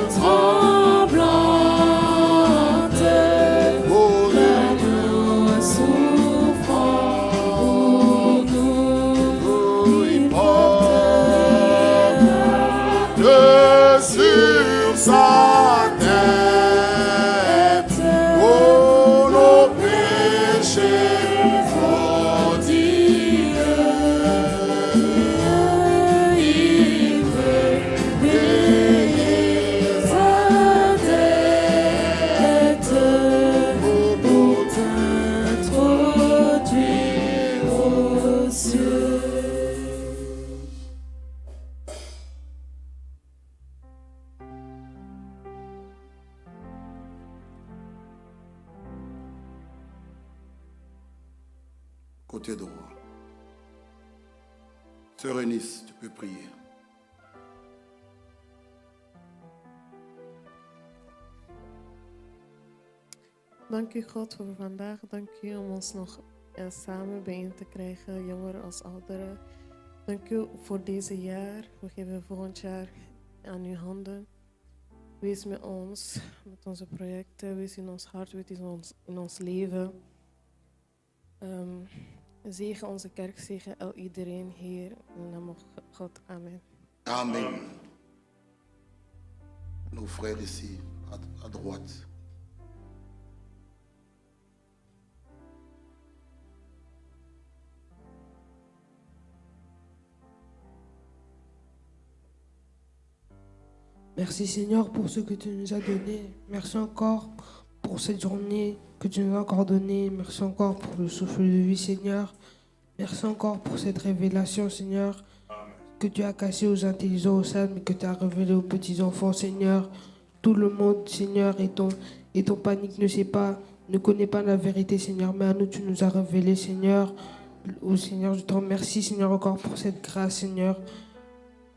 S4: tremblante, l'agneau souffrant pour nous, il
S5: sur sa tête, oh nos péchés odieux, il veut payer sa dette pour t'introduire aux cieux. Côté droit. Sœur Eunice, tu peux prier.
S12: Dank u God voor vandaag. Dank u om ons nog samen bijeen te krijgen, jongeren als ouderen. Dank u voor deze jaar. We geven volgend jaar aan uw handen. Wees met ons, met onze projecten. Wees in ons hart, wees in ons leven. Zegen onze kerk, zegen iedereen hier. In de naam van God, amen.
S5: Amen. Nos frères ici, à droite.
S13: Merci Seigneur pour ce que tu nous as donné. Merci encore pour cette journée que tu nous as encore donnée. Merci encore pour le souffle de vie Seigneur. Merci encore pour cette révélation Seigneur que tu as caché aux intelligents, aux sages, mais que tu as révélé aux petits-enfants Seigneur. Tout le monde Seigneur et ton panique ne connaît pas la vérité Seigneur, mais à nous tu nous as révélé Seigneur. Oh Seigneur, je te remercie Seigneur encore pour cette grâce Seigneur.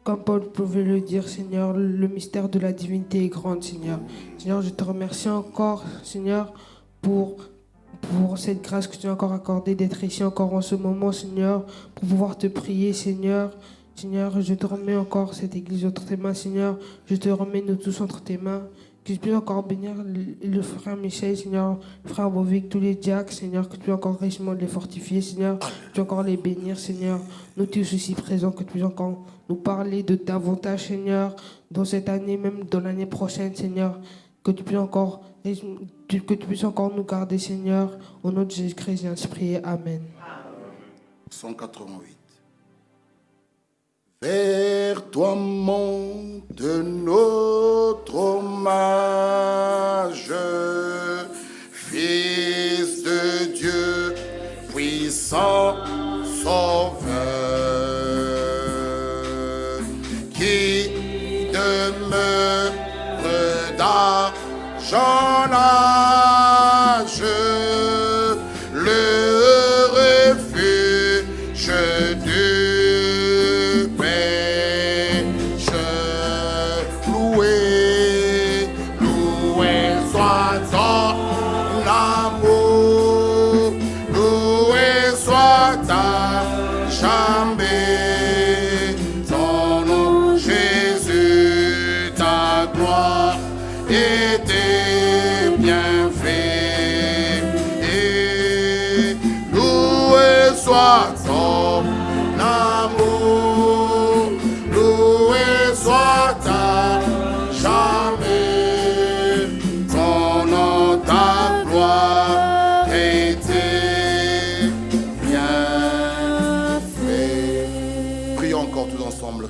S13: Comme Paul pouvait le dire, Seigneur, le mystère de la divinité est grand, Seigneur. Seigneur, je te remercie encore, Seigneur, pour cette grâce que tu as encore accordée d'être ici encore en ce moment, Seigneur, pour pouvoir te prier, Seigneur. Seigneur, je te remets encore cette église entre tes mains, Seigneur. Je te remets nous tous entre tes mains. Que tu puisses encore bénir le frère Michel, Seigneur, le frère Bovic, tous les diacres, Seigneur, que tu puisses encore richement les fortifier, Seigneur, que tu puisses encore les bénir, Seigneur. Nous tous ici présents, que tu puisses encore nous parler de davantage, Seigneur, dans cette année, même dans l'année prochaine, Seigneur, que tu puisses encore nous garder, Seigneur, au nom de Jésus-Christ, j'ai ainsi prié. Amen.
S5: 188. Vers toi monte notre hommage, Fils de Dieu, puissant Sauveur, qui demeure d'argent l'âge, le refuge du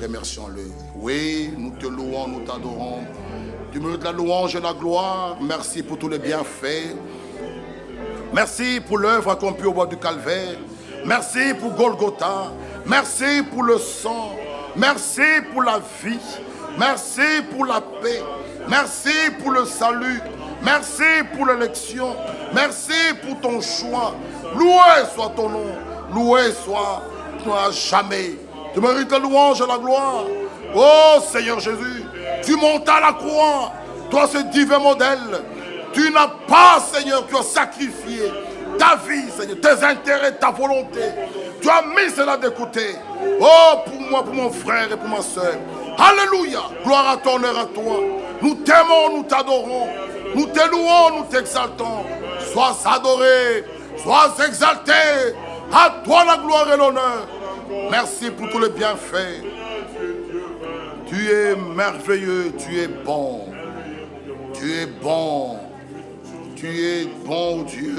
S5: remercions-le. Oui, nous te louons, nous t'adorons. Du milieu de la louange et la gloire, merci pour tous les bienfaits. Merci pour l'œuvre accomplie au bois du Calvaire. Merci pour Golgotha. Merci pour le sang. Merci pour la vie. Merci pour la paix. Merci pour le salut. Merci pour l'élection. Merci pour ton choix. Loué soit ton nom. Loué soit toi jamais. Tu mérites la louange et la gloire. Oh Seigneur Jésus, tu montes à la croix. Toi, ce divin modèle. Tu n'as pas, Seigneur, tu as sacrifié ta vie, Seigneur, tes intérêts, ta volonté. Tu as mis cela de côté. Oh, pour moi, pour mon frère et pour ma soeur. Alléluia. Gloire à ton honneur à toi. Nous t'aimons, nous t'adorons. Nous te louons, nous t'exaltons. Sois adoré, sois exalté. À toi la gloire et l'honneur. Merci pour tous les bienfaits. Tu es merveilleux, tu es bon. Tu es bon. Tu es bon Dieu.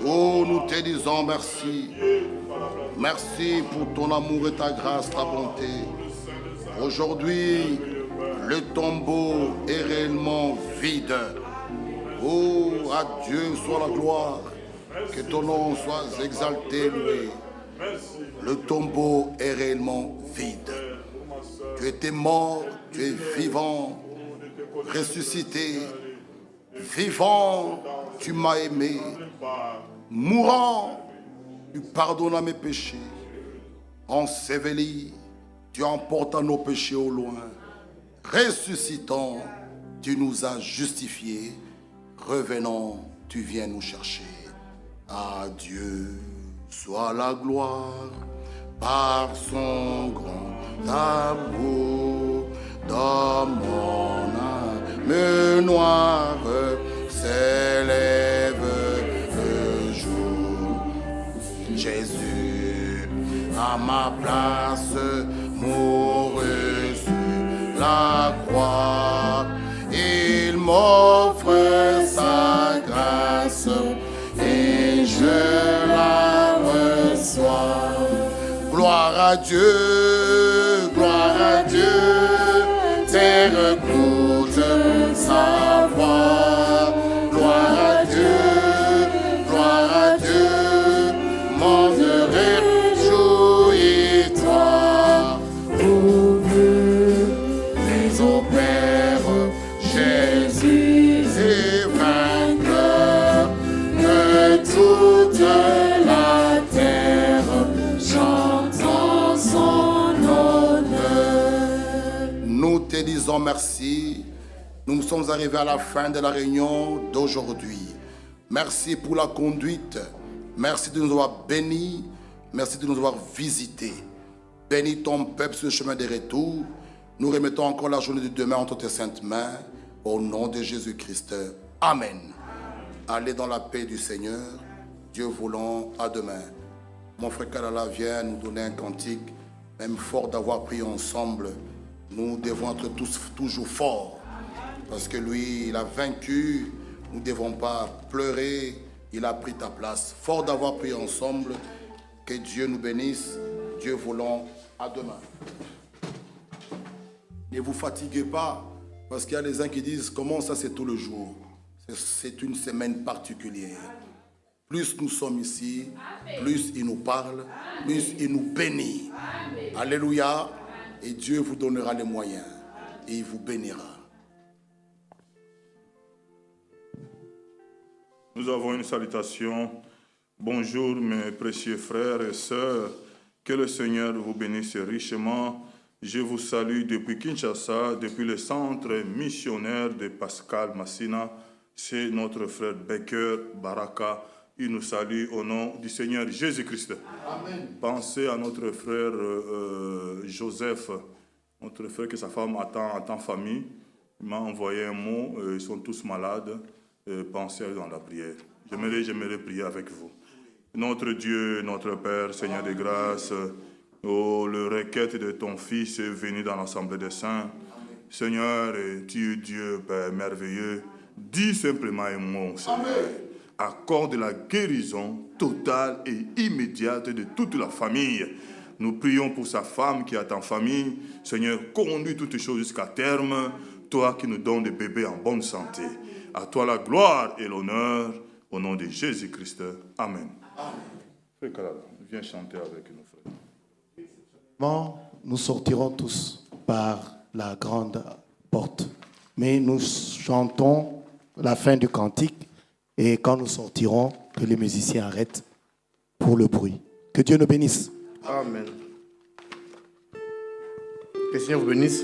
S5: Oh, nous te disons merci. Merci pour ton amour et ta grâce, ta bonté. Aujourd'hui, le tombeau est réellement vide. Oh, à Dieu soit la gloire. Que ton nom soit exalté, loué. Le tombeau est réellement vide. Tu étais mort, tu es vivant, ressuscité. Vivant, tu m'as aimé. Mourant, tu pardonnes mes péchés. Enseveli, tu emportes nos péchés au loin. Ressuscitant, tu nous as justifiés. Revenant, tu viens nous chercher. À Dieu soit la gloire par son grand amour. Dans mon âme noire s'élève le jour. Jésus, à ma place, mourut sur la croix. Il m'offre sa grâce et je la reçois. Gloire à Dieu, c'est disons merci. Nous sommes arrivés à la fin de la réunion d'aujourd'hui. Merci pour la conduite. Merci de nous avoir bénis. Merci de nous avoir visités. Bénis ton peuple sur le chemin des retours. Nous remettons encore la journée de demain entre tes saintes mains. Au nom de Jésus-Christ. Amen. Allez dans la paix du Seigneur. Dieu voulant, à demain. Mon frère Kalala vient nous donner un cantique. Même fort d'avoir prié ensemble, nous devons être tous toujours forts. Parce que lui, il a vaincu. Nous ne devons pas pleurer. Il a pris ta place. Fort d'avoir prié ensemble. Que Dieu nous bénisse. Dieu voulant, à demain. Ne vous fatiguez pas. Parce qu'il y a des uns qui disent, comment ça c'est tout le jour? C'est une semaine particulière. Plus nous sommes ici, plus il nous parle, plus il nous bénit. Alléluia. Et Dieu vous donnera les moyens. Et il vous bénira.
S1: Nous avons une salutation. Bonjour mes précieux frères et sœurs. Que le Seigneur vous bénisse richement. Je vous salue depuis Kinshasa, depuis le centre missionnaire de Pascal Massina. C'est notre frère Becker Baraka. Il nous salue au nom du Seigneur Jésus-Christ. Amen. Pensez à notre frère Joseph, notre frère que sa femme attend en famille. Il m'a envoyé un mot, ils sont tous malades. Pensez à eux dans la prière. J'aimerais prier avec vous. Notre Dieu, notre Père, Seigneur de grâce, oh, le requête de ton Fils est venu dans l'Assemblée des Saints. Seigneur, tu es Dieu, Père merveilleux. Dis simplement un mot, Seigneur. Accorde la guérison totale et immédiate de toute la famille. Nous prions pour sa femme qui est en famille. Seigneur, conduis toutes choses jusqu'à terme. Toi qui nous donnes des bébés en bonne santé. À toi la gloire et l'honneur. Au nom de Jésus-Christ. Amen. Frère Kalala, viens chanter avec nous, frère.
S3: Nous sortirons tous par la grande porte. Mais nous chantons la fin du cantique. Et quand nous sortirons, que les musiciens arrêtent pour le bruit. Que Dieu nous bénisse.
S2: Amen. Que le Seigneur vous bénisse.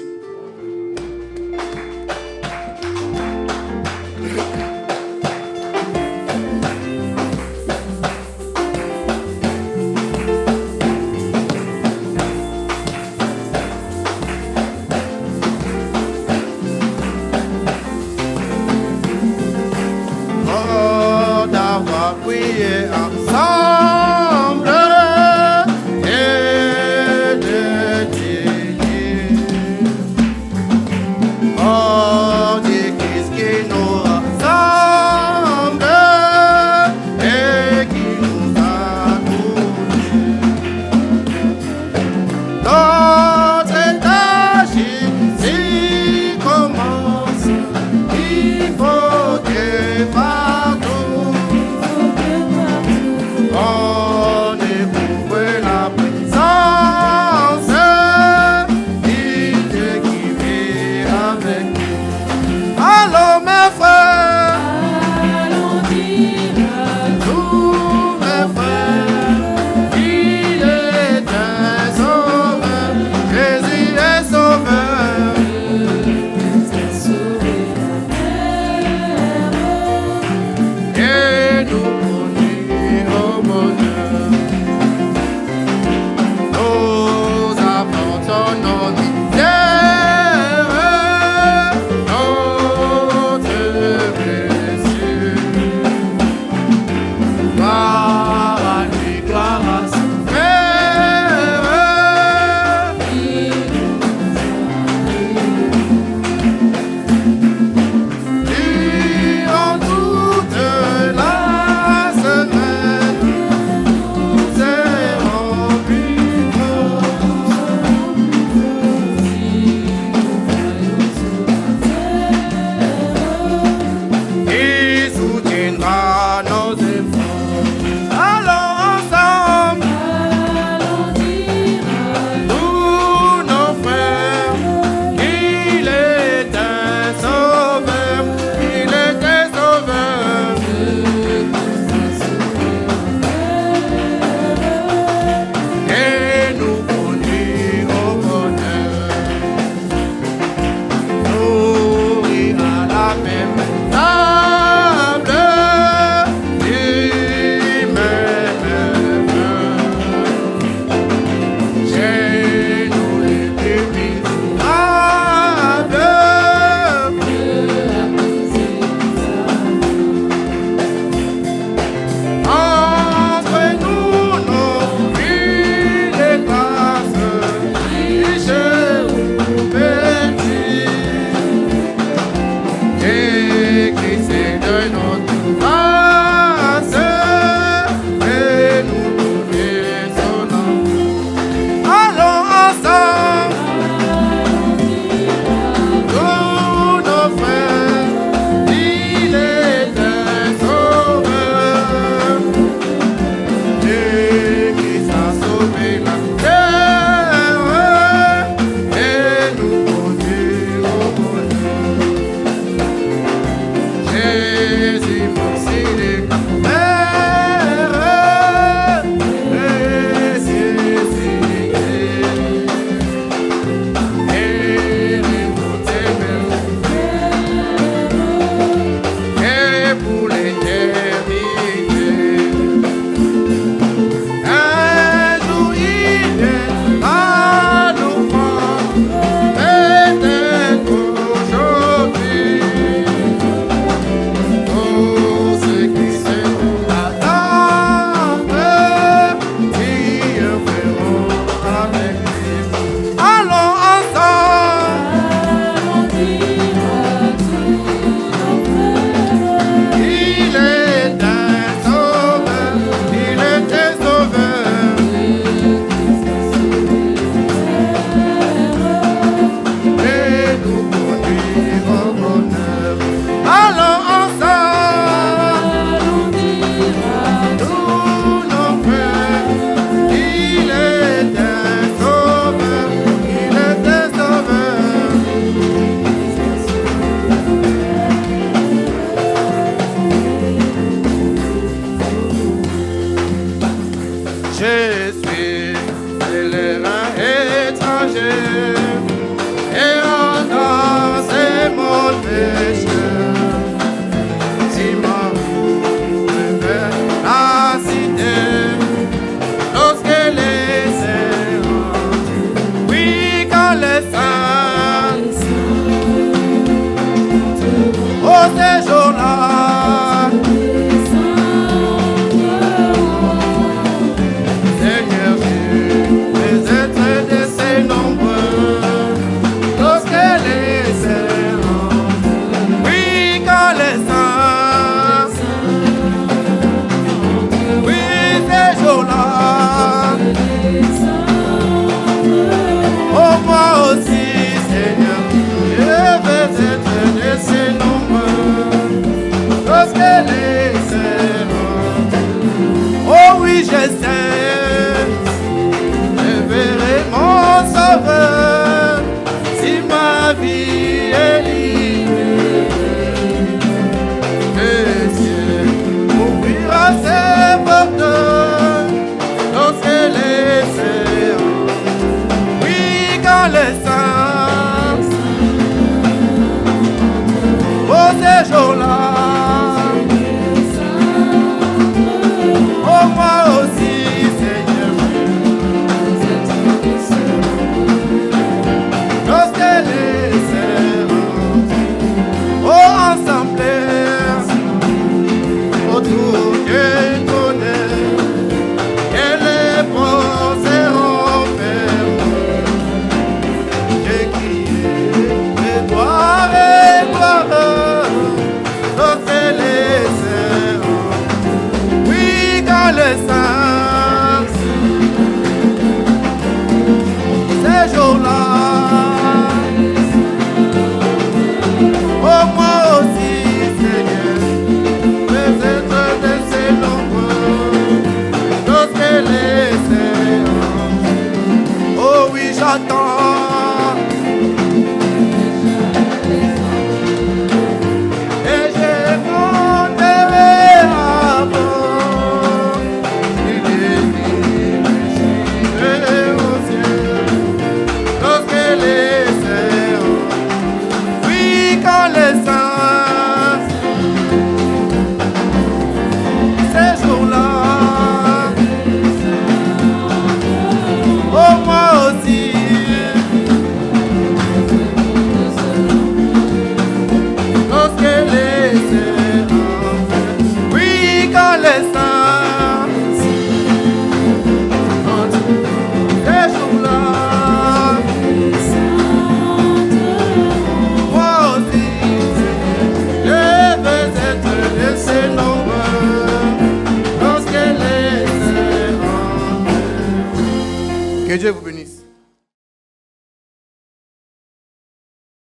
S4: Oh
S2: lorsqu'elle est serrée. Oh oui, je sais, je verrai mon sauveur si ma vie est libre. Le ciel ouvrira ses portes lorsqu'elle est serrée. Oui, quand les saints, oh ces jours-là, oh moi aussi, Seigneur, lorsqu'elle est serrée, oh ensemble, autour du tonnerre, et les portes seront fermées. J'ai crié, gloire et gloire, lorsqu'elle est serrée. Oui, quand les saints, ces jours-là, oh moi aussi, Seigneur, les êtres de ces nombreux, lorsqu'elle est serrée. Oh oui, j'attends, et je monterai avant. Il est dit, j'irai au ciel, lorsqu'elle est serrée. Oui, quand les saints, ces jours-là, oh moi aussi, lorsqu'elle est serrée. Oui, quand les saints, ces jours-là, moi aussi, je veux être de ces nombreux, lorsqu'elle est serrée.
S5: Que Dieu vous bénisse.